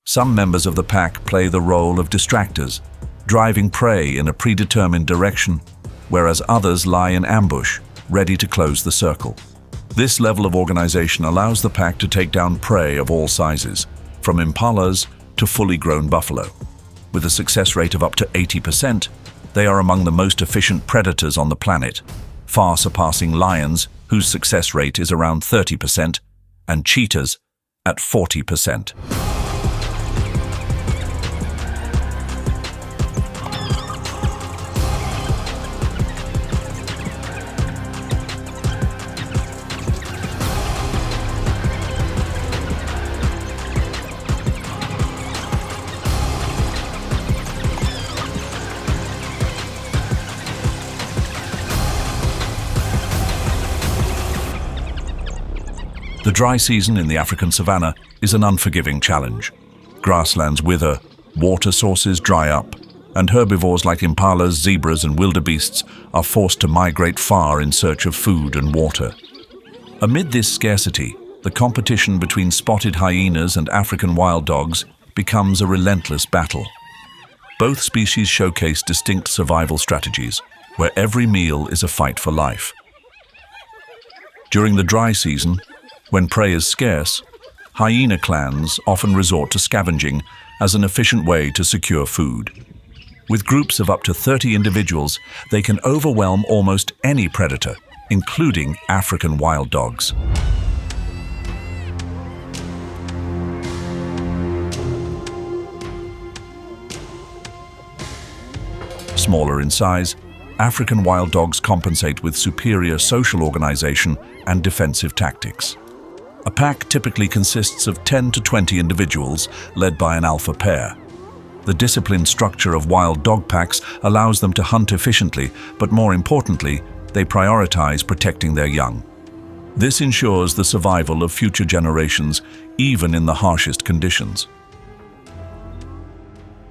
Some members of the pack play the role of distractors, driving prey in a predetermined direction, whereas others lie in ambush, ready to close the circle. This level of organization allows the pack to take down prey of all sizes, from impalas to fully grown buffalo. With a success rate of up to 80%, they are among the most efficient predators on the planet, far surpassing lions, whose success rate is around 30%, and cheetahs at 40%. The dry season in the African savanna is an unforgiving challenge. Grasslands wither, water sources dry up, and herbivores like impalas, zebras, and wildebeests are forced to migrate far in search of food and water. Amid this scarcity, the competition between spotted hyenas and African wild dogs becomes a relentless battle. Both species showcase distinct survival strategies, where every meal is a fight for life. During the dry season, when prey is scarce, hyena clans often resort to scavenging as an efficient way to secure food. With groups of up to 30 individuals, they can overwhelm almost any predator, including African wild dogs. Smaller in size, African wild dogs compensate with superior social organization and defensive tactics. A pack typically consists of 10 to 20 individuals, led by an alpha pair. The disciplined structure of wild dog packs allows them to hunt efficiently, but more importantly, they prioritize protecting their young. This ensures the survival of future generations, even in the harshest conditions.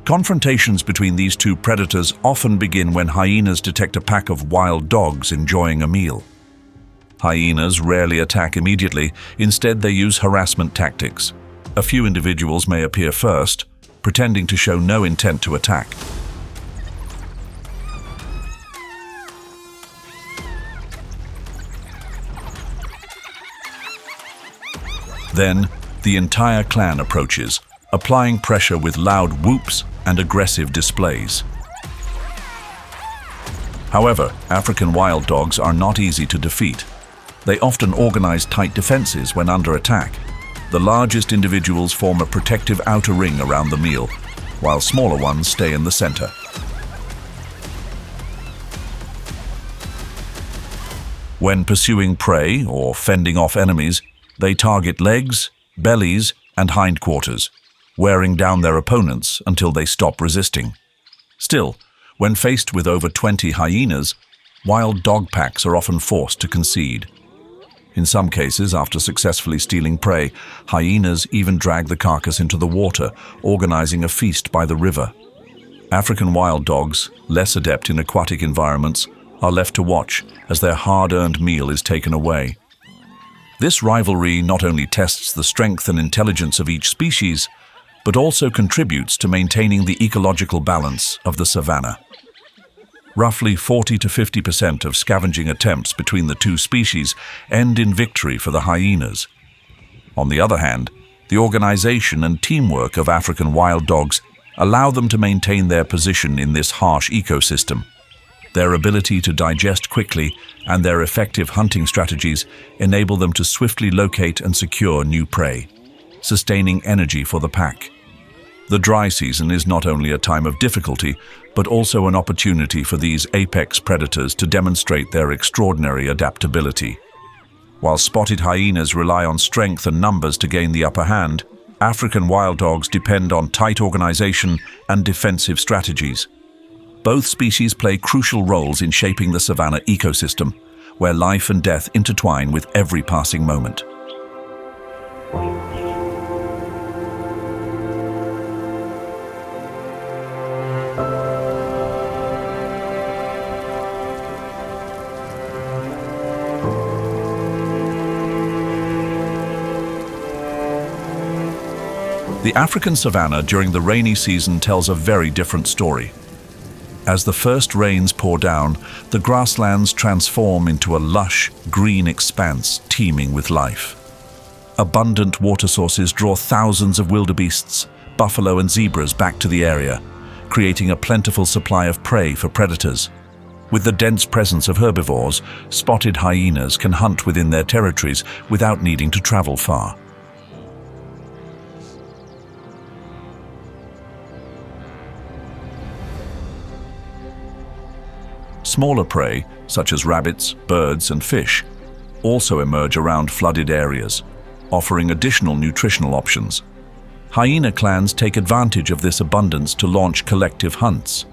Confrontations between these two predators often begin when hyenas detect a pack of wild dogs enjoying a meal. Hyenas rarely attack immediately. Instead, they use harassment tactics. A few individuals may appear first, pretending to show no intent to attack. Then, the entire clan approaches, applying pressure with loud whoops and aggressive displays. However, African wild dogs are not easy to defeat. They often organize tight defenses when under attack. The largest individuals form a protective outer ring around the meal, while smaller ones stay in the center. When pursuing prey or fending off enemies, they target legs, bellies, and hindquarters, wearing down their opponents until they stop resisting. Still, when faced with over 20 hyenas, wild dog packs are often forced to concede. In some cases, after successfully stealing prey, hyenas even drag the carcass into the water, organizing a feast by the river. African wild dogs, less adept in aquatic environments, are left to watch as their hard-earned meal is taken away. This rivalry not only tests the strength and intelligence of each species, but also contributes to maintaining the ecological balance of the savanna. Roughly 40 to 50% of scavenging attempts between the two species end in victory for the hyenas. On the other hand, the organization and teamwork of African wild dogs allow them to maintain their position in this harsh ecosystem. Their ability to digest quickly and their effective hunting strategies enable them to swiftly locate and secure new prey, sustaining energy for the pack. The dry season is not only a time of difficulty, but also an opportunity for these apex predators to demonstrate their extraordinary adaptability. While spotted hyenas rely on strength and numbers to gain the upper hand, African wild dogs depend on tight organization and defensive strategies. Both species play crucial roles in shaping the savanna ecosystem, where life and death intertwine with every passing moment. The African savanna during the rainy season tells a very different story. As the first rains pour down, the grasslands transform into a lush, green expanse teeming with life. Abundant water sources draw thousands of wildebeests, buffalo and zebras back to the area, creating a plentiful supply of prey for predators. With the dense presence of herbivores, spotted hyenas can hunt within their territories without needing to travel far. Smaller prey, such as rabbits, birds, and fish, also emerge around flooded areas, offering additional nutritional options. Hyena clans take advantage of this abundance to launch collective hunts.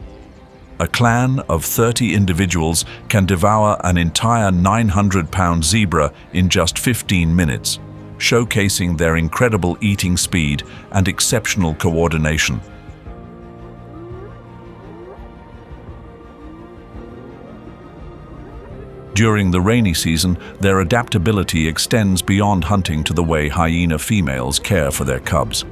A clan of 30 individuals can devour an entire 900-pound zebra in just 15 minutes, showcasing their incredible eating speed and exceptional coordination. During the rainy season, their adaptability extends beyond hunting to the way hyena females care for their cubs.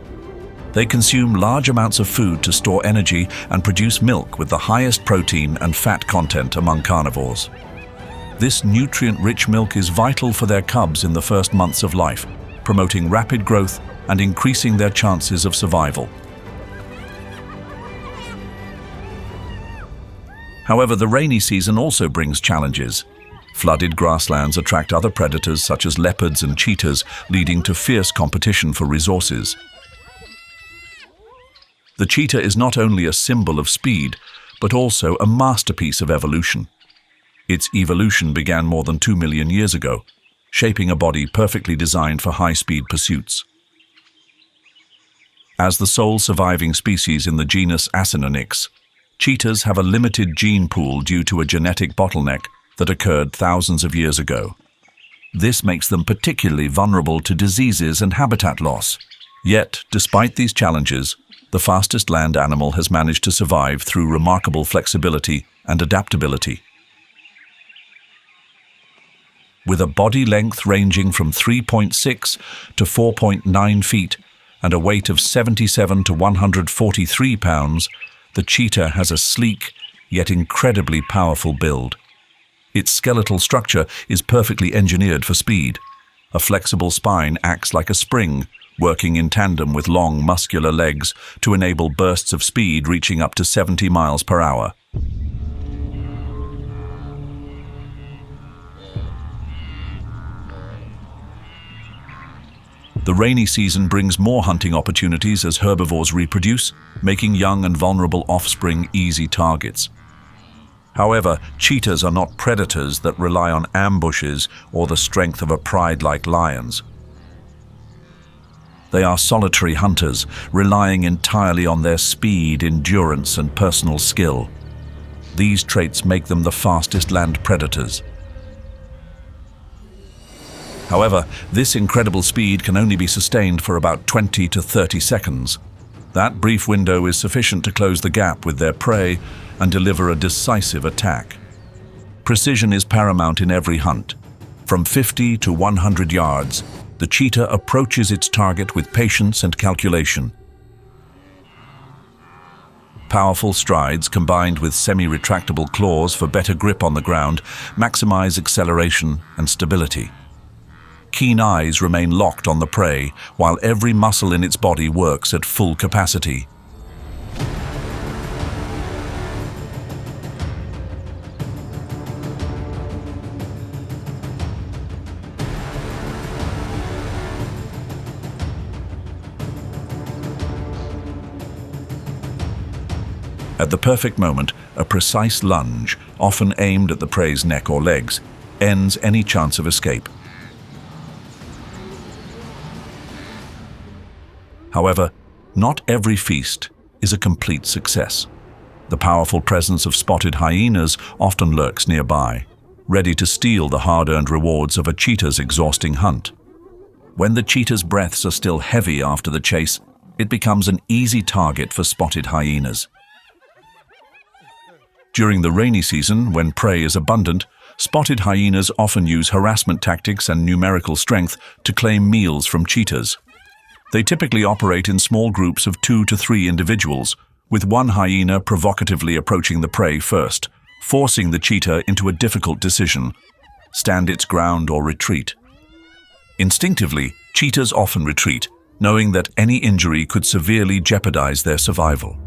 They consume large amounts of food to store energy and produce milk with the highest protein and fat content among carnivores. This nutrient-rich milk is vital for their cubs in the first months of life, promoting rapid growth and increasing their chances of survival. However, the rainy season also brings challenges. Flooded grasslands attract other predators such as leopards and cheetahs, leading to fierce competition for resources. The cheetah is not only a symbol of speed, but also a masterpiece of evolution. Its evolution began more than 2 million years ago, shaping a body perfectly designed for high-speed pursuits. As the sole surviving species in the genus Acinonyx, cheetahs have a limited gene pool due to a genetic bottleneck that occurred thousands of years ago. This makes them particularly vulnerable to diseases and habitat loss. Yet, despite these challenges, the fastest land animal has managed to survive through remarkable flexibility and adaptability. With a body length ranging from 3.6 to 4.9 feet and a weight of 77 to 143 pounds, the cheetah has a sleek yet incredibly powerful build. Its skeletal structure is perfectly engineered for speed. A flexible spine acts like a spring, working in tandem with long, muscular legs to enable bursts of speed reaching up to 70 miles per hour. The rainy season brings more hunting opportunities as herbivores reproduce, making young and vulnerable offspring easy targets. However, cheetahs are not predators that rely on ambushes or the strength of a pride like lions. They are solitary hunters, relying entirely on their speed, endurance, and personal skill. These traits make them the fastest land predators. However, this incredible speed can only be sustained for about 20 to 30 seconds. That brief window is sufficient to close the gap with their prey and deliver a decisive attack. Precision is paramount in every hunt. From 50 to 100 yards, the cheetah approaches its target with patience and calculation. Powerful strides combined with semi-retractable claws for better grip on the ground maximize acceleration and stability. Keen eyes remain locked on the prey, while every muscle in its body works at full capacity. At the perfect moment, a precise lunge, often aimed at the prey's neck or legs, ends any chance of escape. However, not every feast is a complete success. The powerful presence of spotted hyenas often lurks nearby, ready to steal the hard-earned rewards of a cheetah's exhausting hunt. When the cheetah's breaths are still heavy after the chase, it becomes an easy target for spotted hyenas. During the rainy season, when prey is abundant, spotted hyenas often use harassment tactics and numerical strength to claim meals from cheetahs. They typically operate in small groups of 2 to 3 individuals, with one hyena provocatively approaching the prey first, forcing the cheetah into a difficult decision: stand its ground or retreat. Instinctively, cheetahs often retreat, knowing that any injury could severely jeopardize their survival.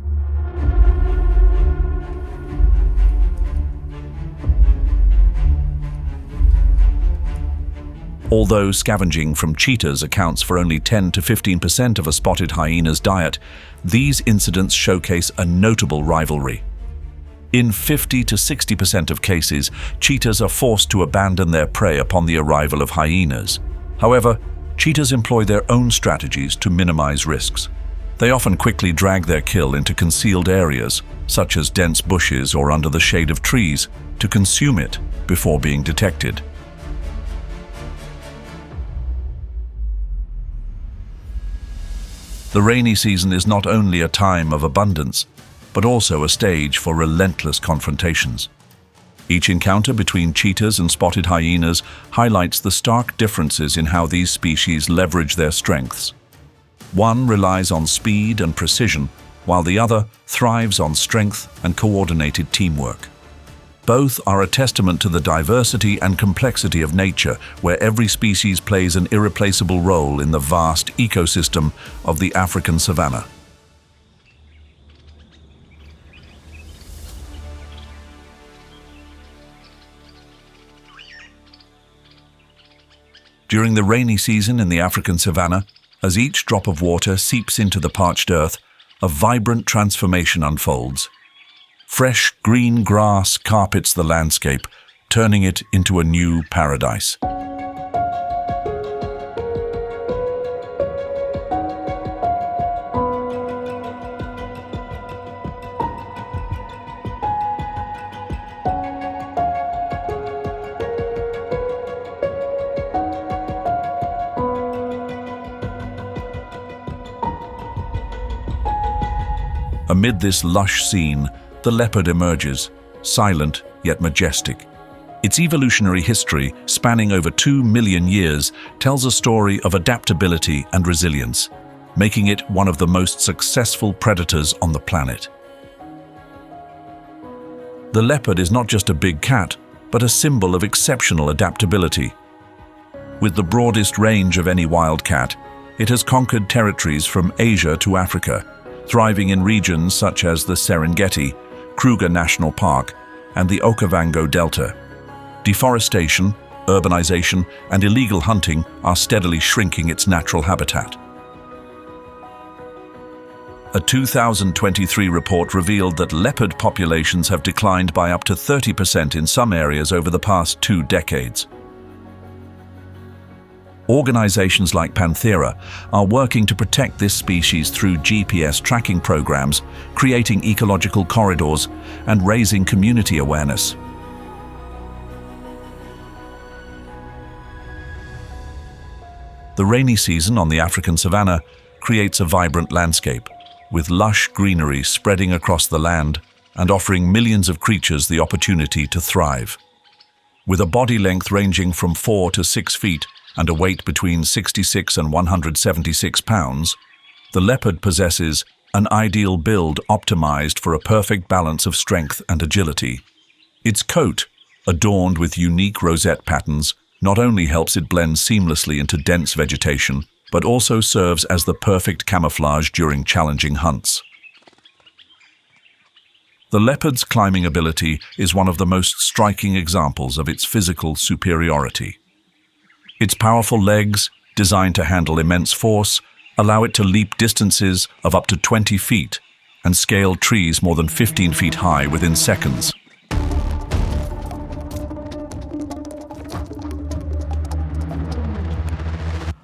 Although scavenging from cheetahs accounts for only 10 to 15% of a spotted hyena's diet, these incidents showcase a notable rivalry. In 50 to 60% of cases, cheetahs are forced to abandon their prey upon the arrival of hyenas. However, cheetahs employ their own strategies to minimize risks. They often quickly drag their kill into concealed areas, such as dense bushes or under the shade of trees, to consume it before being detected. The rainy season is not only a time of abundance, but also a stage for relentless confrontations. Each encounter between cheetahs and spotted hyenas highlights the stark differences in how these species leverage their strengths. One relies on speed and precision, while the other thrives on strength and coordinated teamwork. Both are a testament to the diversity and complexity of nature, where every species plays an irreplaceable role in the vast ecosystem of the African savanna. During the rainy season in the African savanna, as each drop of water seeps into the parched earth, a vibrant transformation unfolds. Fresh green grass carpets the landscape, turning it into a new paradise. Amid this lush scene, the leopard emerges, silent yet majestic. Its evolutionary history, spanning over 2 million years, tells a story of adaptability and resilience, making it one of the most successful predators on the planet. The leopard is not just a big cat, but a symbol of exceptional adaptability. With the broadest range of any wild cat, it has conquered territories from Asia to Africa, thriving in regions such as the Serengeti, Kruger National Park, and the Okavango Delta. Deforestation, urbanization, and illegal hunting are steadily shrinking its natural habitat. A 2023 report revealed that leopard populations have declined by up to 30% in some areas over the past 2 decades. Organizations like Panthera are working to protect this species through GPS tracking programs, creating ecological corridors, and raising community awareness. The rainy season on the African savanna creates a vibrant landscape, with lush greenery spreading across the land and offering millions of creatures the opportunity to thrive. With a body length ranging from 4 to 6 feet, and a weight between 66 and 176 pounds, the leopard possesses an ideal build optimized for a perfect balance of strength and agility. Its coat, adorned with unique rosette patterns, not only helps it blend seamlessly into dense vegetation, but also serves as the perfect camouflage during challenging hunts. The leopard's climbing ability is one of the most striking examples of its physical superiority. Its powerful legs, designed to handle immense force, allow it to leap distances of up to 20 feet and scale trees more than 15 feet high within seconds.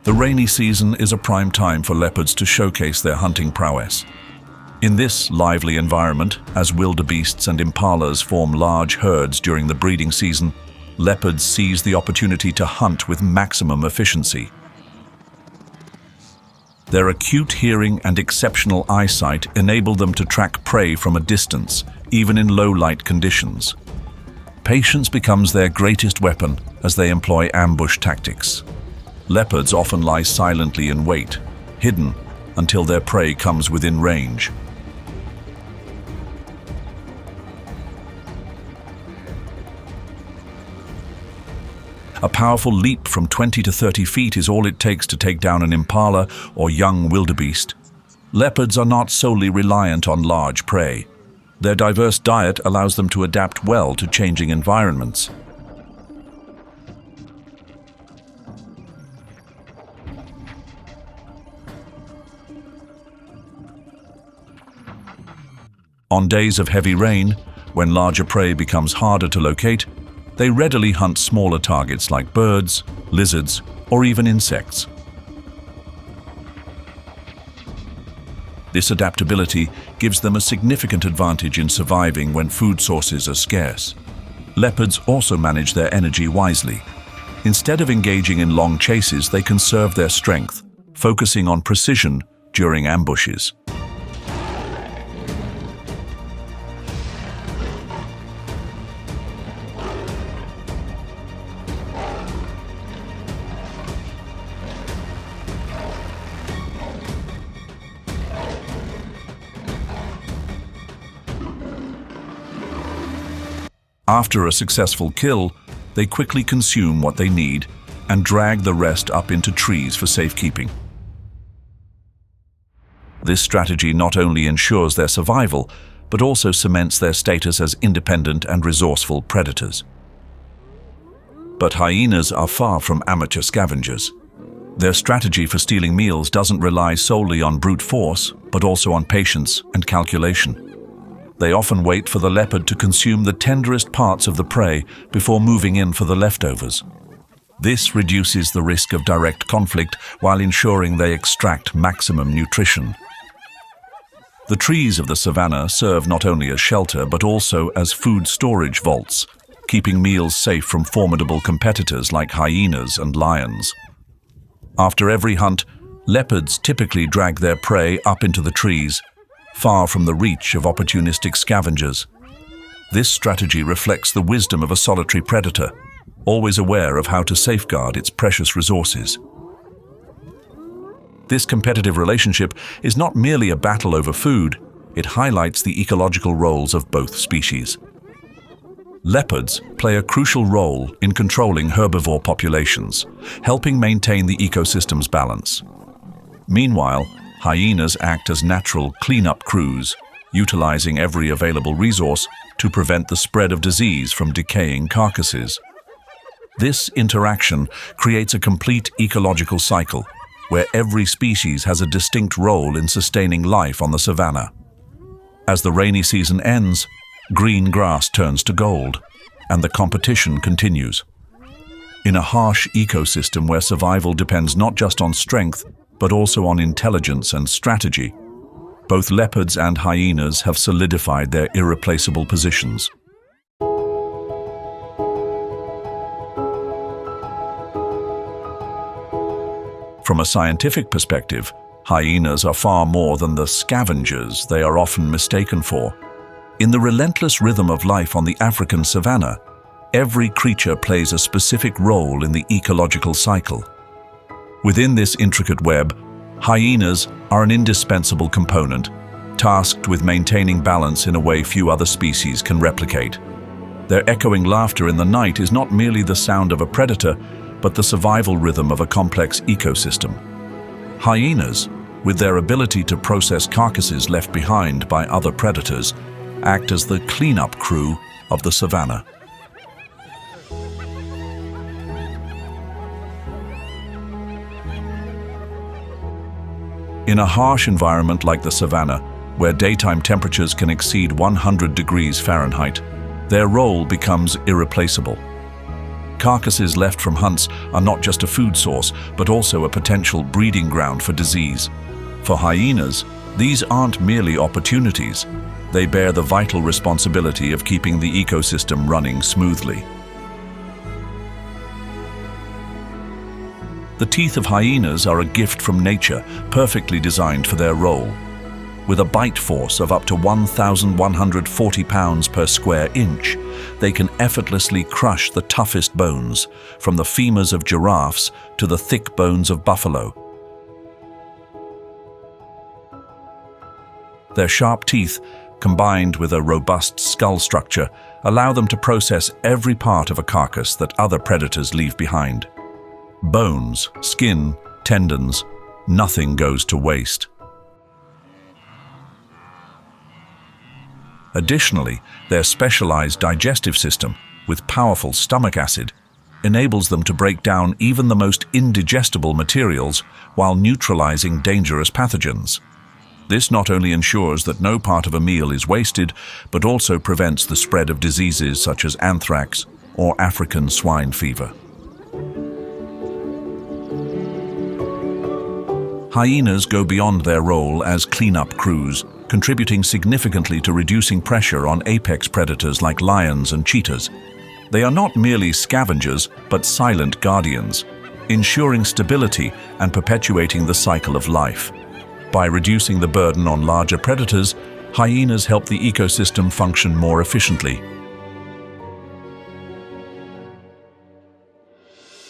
The rainy season is a prime time for leopards to showcase their hunting prowess. In this lively environment, as wildebeests and impalas form large herds during the breeding season, leopards seize the opportunity to hunt with maximum efficiency. Their acute hearing and exceptional eyesight enable them to track prey from a distance, even in low-light conditions. Patience becomes their greatest weapon as they employ ambush tactics. Leopards often lie silently in wait, hidden until their prey comes within range. A powerful leap from 20 to 30 feet is all it takes to take down an impala or young wildebeest. Leopards are not solely reliant on large prey. Their diverse diet allows them to adapt well to changing environments. On days of heavy rain, when larger prey becomes harder to locate, they readily hunt smaller targets like birds, lizards, or even insects. This adaptability gives them a significant advantage in surviving when food sources are scarce. Leopards also manage their energy wisely. Instead of engaging in long chases, they conserve their strength, focusing on precision during ambushes. After a successful kill, they quickly consume what they need and drag the rest up into trees for safekeeping. This strategy not only ensures their survival, but also cements their status as independent and resourceful predators. But hyenas are far from amateur scavengers. Their strategy for stealing meals doesn't rely solely on brute force, but also on patience and calculation. They often wait for the leopard to consume the tenderest parts of the prey before moving in for the leftovers. This reduces the risk of direct conflict while ensuring they extract maximum nutrition. The trees of the savanna serve not only as shelter but also as food storage vaults, keeping meals safe from formidable competitors like hyenas and lions. After every hunt, leopards typically drag their prey up into the trees, far from the reach of opportunistic scavengers. This strategy reflects the wisdom of a solitary predator, always aware of how to safeguard its precious resources. This competitive relationship is not merely a battle over food, it highlights the ecological roles of both species. Leopards play a crucial role in controlling herbivore populations, helping maintain the ecosystem's balance. Meanwhile, hyenas act as natural cleanup crews, utilizing every available resource to prevent the spread of disease from decaying carcasses. This interaction creates a complete ecological cycle, where every species has a distinct role in sustaining life on the savanna. As the rainy season ends, green grass turns to gold, and the competition continues. In a harsh ecosystem where survival depends not just on strength, but also on intelligence and strategy, both leopards and hyenas have solidified their irreplaceable positions. From a scientific perspective, hyenas are far more than the scavengers they are often mistaken for. In the relentless rhythm of life on the African savanna, every creature plays a specific role in the ecological cycle. Within this intricate web, hyenas are an indispensable component, tasked with maintaining balance in a way few other species can replicate. Their echoing laughter in the night is not merely the sound of a predator, but the survival rhythm of a complex ecosystem. Hyenas, with their ability to process carcasses left behind by other predators, act as the cleanup crew of the savanna. In a harsh environment like the savanna, where daytime temperatures can exceed 100 degrees Fahrenheit, their role becomes irreplaceable. Carcasses left from hunts are not just a food source, but also a potential breeding ground for disease. For hyenas, these aren't merely opportunities. They bear the vital responsibility of keeping the ecosystem running smoothly. The teeth of hyenas are a gift from nature, perfectly designed for their role. With a bite force of up to 1,140 pounds per square inch, they can effortlessly crush the toughest bones, from the femurs of giraffes to the thick bones of buffalo. Their sharp teeth, combined with a robust skull structure, allow them to process every part of a carcass that other predators leave behind. Bones, skin, tendons, nothing goes to waste. Additionally, their specialized digestive system, with powerful stomach acid, enables them to break down even the most indigestible materials while neutralizing dangerous pathogens. This not only ensures that no part of a meal is wasted, but also prevents the spread of diseases such as anthrax or African swine fever. Hyenas go beyond their role as cleanup crews, contributing significantly to reducing pressure on apex predators like lions and cheetahs. They are not merely scavengers, but silent guardians, ensuring stability and perpetuating the cycle of life. By reducing the burden on larger predators, hyenas help the ecosystem function more efficiently.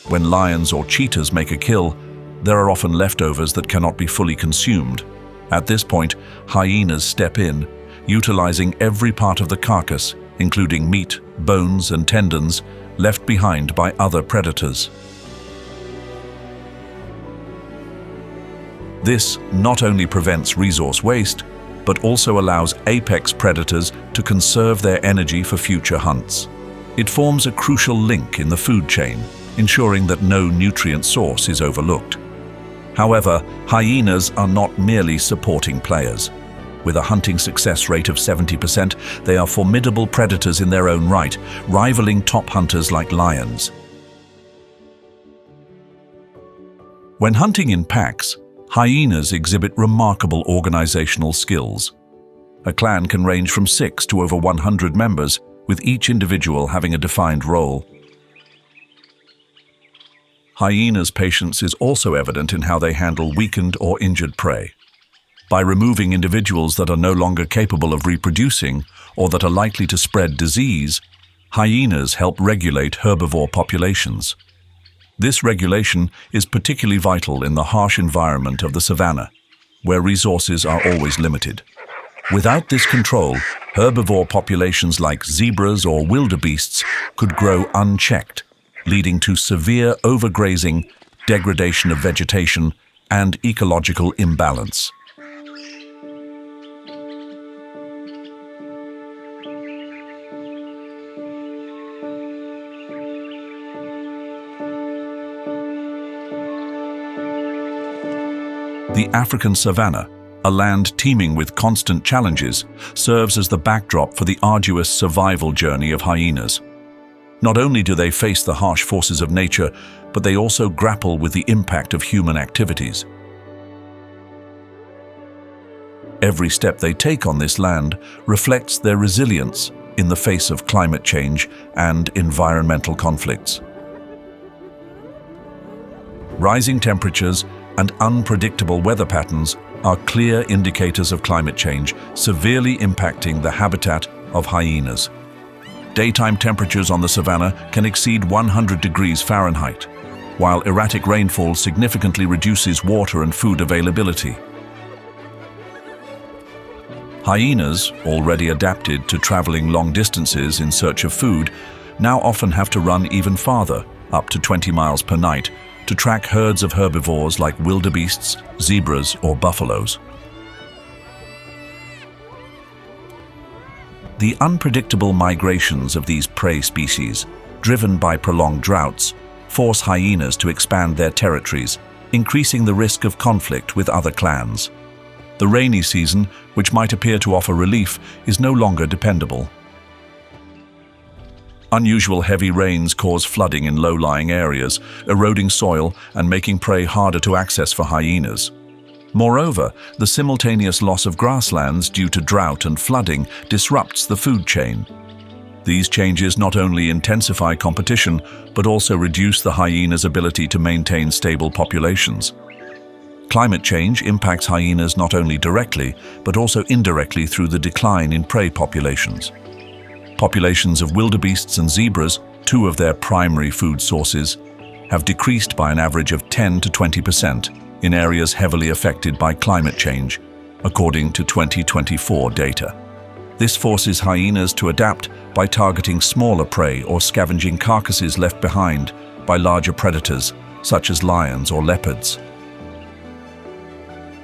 When lions or cheetahs make a kill, there are often leftovers that cannot be fully consumed. At this point, hyenas step in, utilizing every part of the carcass, including meat, bones, and tendons, left behind by other predators. This not only prevents resource waste, but also allows apex predators to conserve their energy for future hunts. It forms a crucial link in the food chain, ensuring that no nutrient source is overlooked. However, hyenas are not merely supporting players. With a hunting success rate of 70%, they are formidable predators in their own right, rivaling top hunters like lions. When hunting in packs, hyenas exhibit remarkable organizational skills. A clan can range from 6 to over 100 members, with each individual having a defined role. Hyenas' patience is also evident in how they handle weakened or injured prey. By removing individuals that are no longer capable of reproducing or that are likely to spread disease, hyenas help regulate herbivore populations. This regulation is particularly vital in the harsh environment of the savannah, where resources are always limited. Without this control, herbivore populations like zebras or wildebeests could grow unchecked, leading to severe overgrazing, degradation of vegetation, and ecological imbalance. The African savannah, a land teeming with constant challenges, serves as the backdrop for the arduous survival journey of hyenas. Not only do they face the harsh forces of nature, but they also grapple with the impact of human activities. Every step they take on this land reflects their resilience in the face of climate change and environmental conflicts. Rising temperatures and unpredictable weather patterns are clear indicators of climate change, severely impacting the habitat of hyenas. Daytime temperatures on the savannah can exceed 100 degrees Fahrenheit, while erratic rainfall significantly reduces water and food availability. Hyenas, already adapted to traveling long distances in search of food, now often have to run even farther, up to 20 miles per night, to track herds of herbivores like wildebeests, zebras, or buffaloes. The unpredictable migrations of these prey species, driven by prolonged droughts, force hyenas to expand their territories, increasing the risk of conflict with other clans. The rainy season, which might appear to offer relief, is no longer dependable. Unusual heavy rains cause flooding in low-lying areas, eroding soil and making prey harder to access for hyenas. Moreover, the simultaneous loss of grasslands due to drought and flooding disrupts the food chain. These changes not only intensify competition, but also reduce the hyena's ability to maintain stable populations. Climate change impacts hyenas not only directly, but also indirectly through the decline in prey populations. Populations of wildebeests and zebras, two of their primary food sources, have decreased by an average of 10 to 20% in areas heavily affected by climate change, according to 2024 data. This forces hyenas to adapt by targeting smaller prey or scavenging carcasses left behind by larger predators, such as lions or leopards.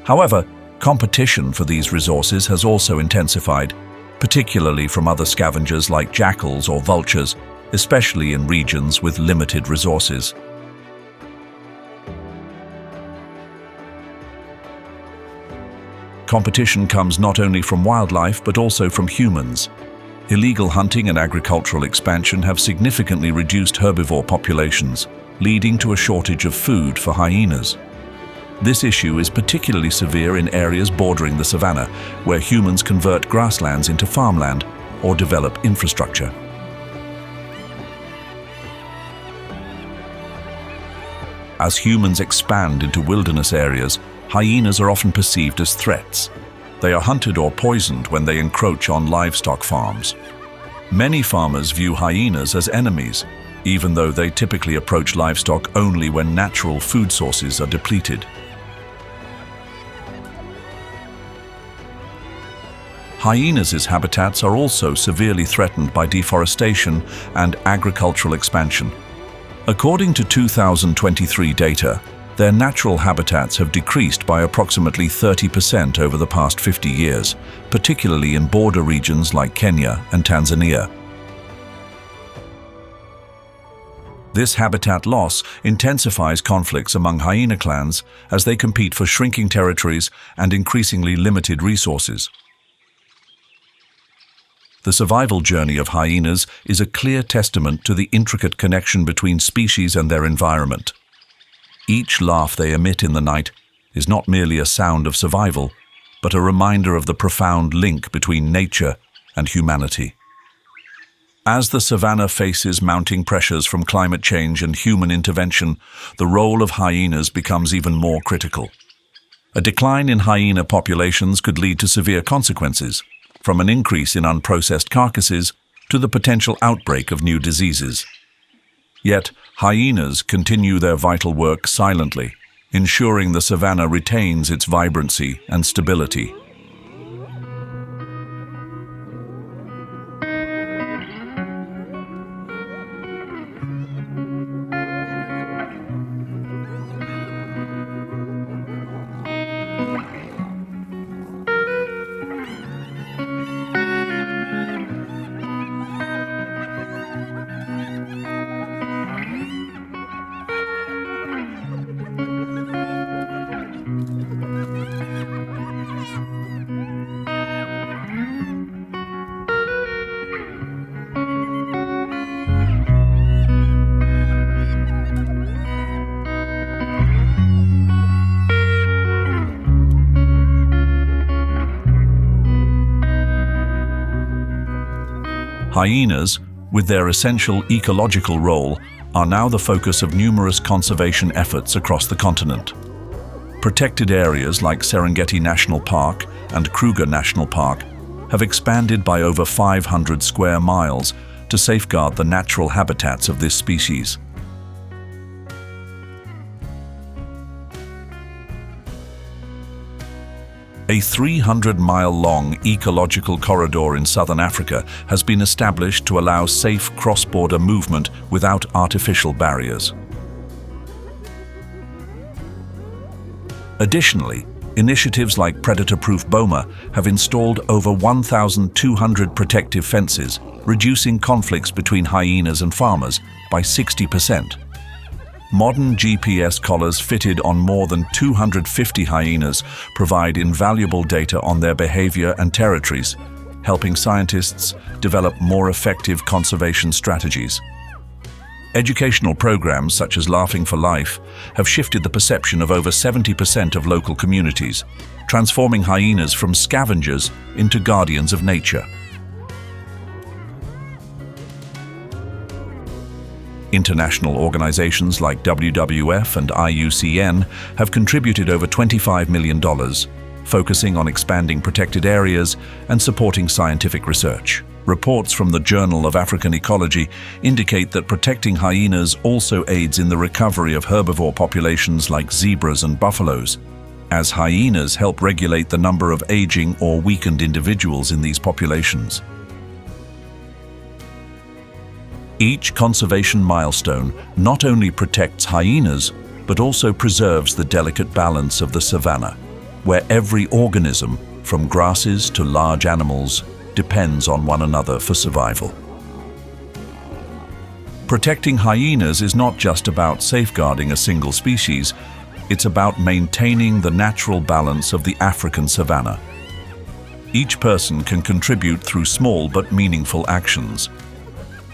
However, competition for these resources has also intensified, particularly from other scavengers like jackals or vultures, especially in regions with limited resources. Competition comes not only from wildlife but also from humans. Illegal hunting and agricultural expansion have significantly reduced herbivore populations, leading to a shortage of food for hyenas. This issue is particularly severe in areas bordering the savanna, where humans convert grasslands into farmland or develop infrastructure. As humans expand into wilderness areas, hyenas are often perceived as threats. They are hunted or poisoned when they encroach on livestock farms. Many farmers view hyenas as enemies, even though they typically approach livestock only when natural food sources are depleted. Hyenas' habitats are also severely threatened by deforestation and agricultural expansion. According to 2023 data, their natural habitats have decreased by approximately 30% over the past 50 years, particularly in border regions like Kenya and Tanzania. This habitat loss intensifies conflicts among hyena clans as they compete for shrinking territories and increasingly limited resources. The survival journey of hyenas is a clear testament to the intricate connection between species and their environment. Each laugh they emit in the night is not merely a sound of survival, but a reminder of the profound link between nature and humanity. As the savanna faces mounting pressures from climate change and human intervention, the role of hyenas becomes even more critical. A decline in hyena populations could lead to severe consequences, from an increase in unprocessed carcasses to the potential outbreak of new diseases. Yet, hyenas continue their vital work silently, ensuring the savanna retains its vibrancy and stability. Hyenas, with their essential ecological role, are now the focus of numerous conservation efforts across the continent. Protected areas like Serengeti National Park and Kruger National Park have expanded by over 500 square miles to safeguard the natural habitats of this species. A 300-mile-long ecological corridor in southern Africa has been established to allow safe cross-border movement without artificial barriers. Additionally, initiatives like Predator-Proof Boma have installed over 1,200 protective fences, reducing conflicts between hyenas and farmers by 60%. Modern GPS collars fitted on more than 250 hyenas provide invaluable data on their behavior and territories, helping scientists develop more effective conservation strategies. Educational programs such as Laughing for Life have shifted the perception of over 70% of local communities, transforming hyenas from scavengers into guardians of nature. International organizations like WWF and IUCN have contributed over $25 million, focusing on expanding protected areas and supporting scientific research. Reports from the Journal of African Ecology indicate that protecting hyenas also aids in the recovery of herbivore populations like zebras and buffaloes. as hyenas help regulate the number of aging or weakened individuals in these populations. Each conservation milestone not only protects hyenas, but also preserves the delicate balance of the savanna, where every organism, from grasses to large animals, depends on one another for survival. Protecting hyenas is not just about safeguarding a single species, it's about maintaining the natural balance of the African savanna. Each person can contribute through small but meaningful actions.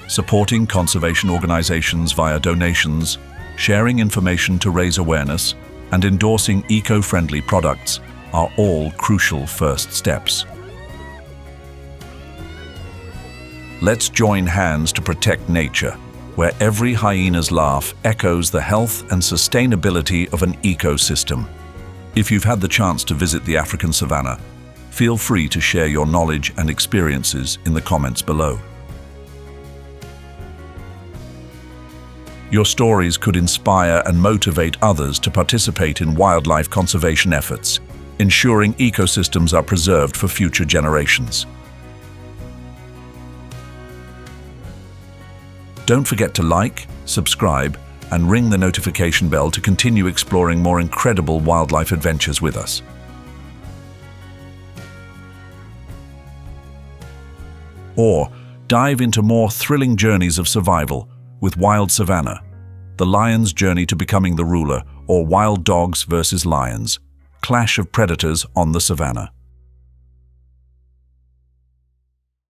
Supporting conservation organizations via donations, sharing information to raise awareness, and endorsing eco-friendly products are all crucial first steps. Let's join hands to protect nature, where every hyena's laugh echoes the health and sustainability of an ecosystem. If you've had the chance to visit the African savanna, feel free to share your knowledge and experiences in the comments below. Your stories could inspire and motivate others to participate in wildlife conservation efforts, ensuring ecosystems are preserved for future generations. Don't forget to like, subscribe, and ring the notification bell to continue exploring more incredible wildlife adventures with us. Or dive into more thrilling journeys of survival with Wild Savannah, the lion's journey to becoming the ruler, or Wild Dogs versus Lions, clash of predators on the savannah.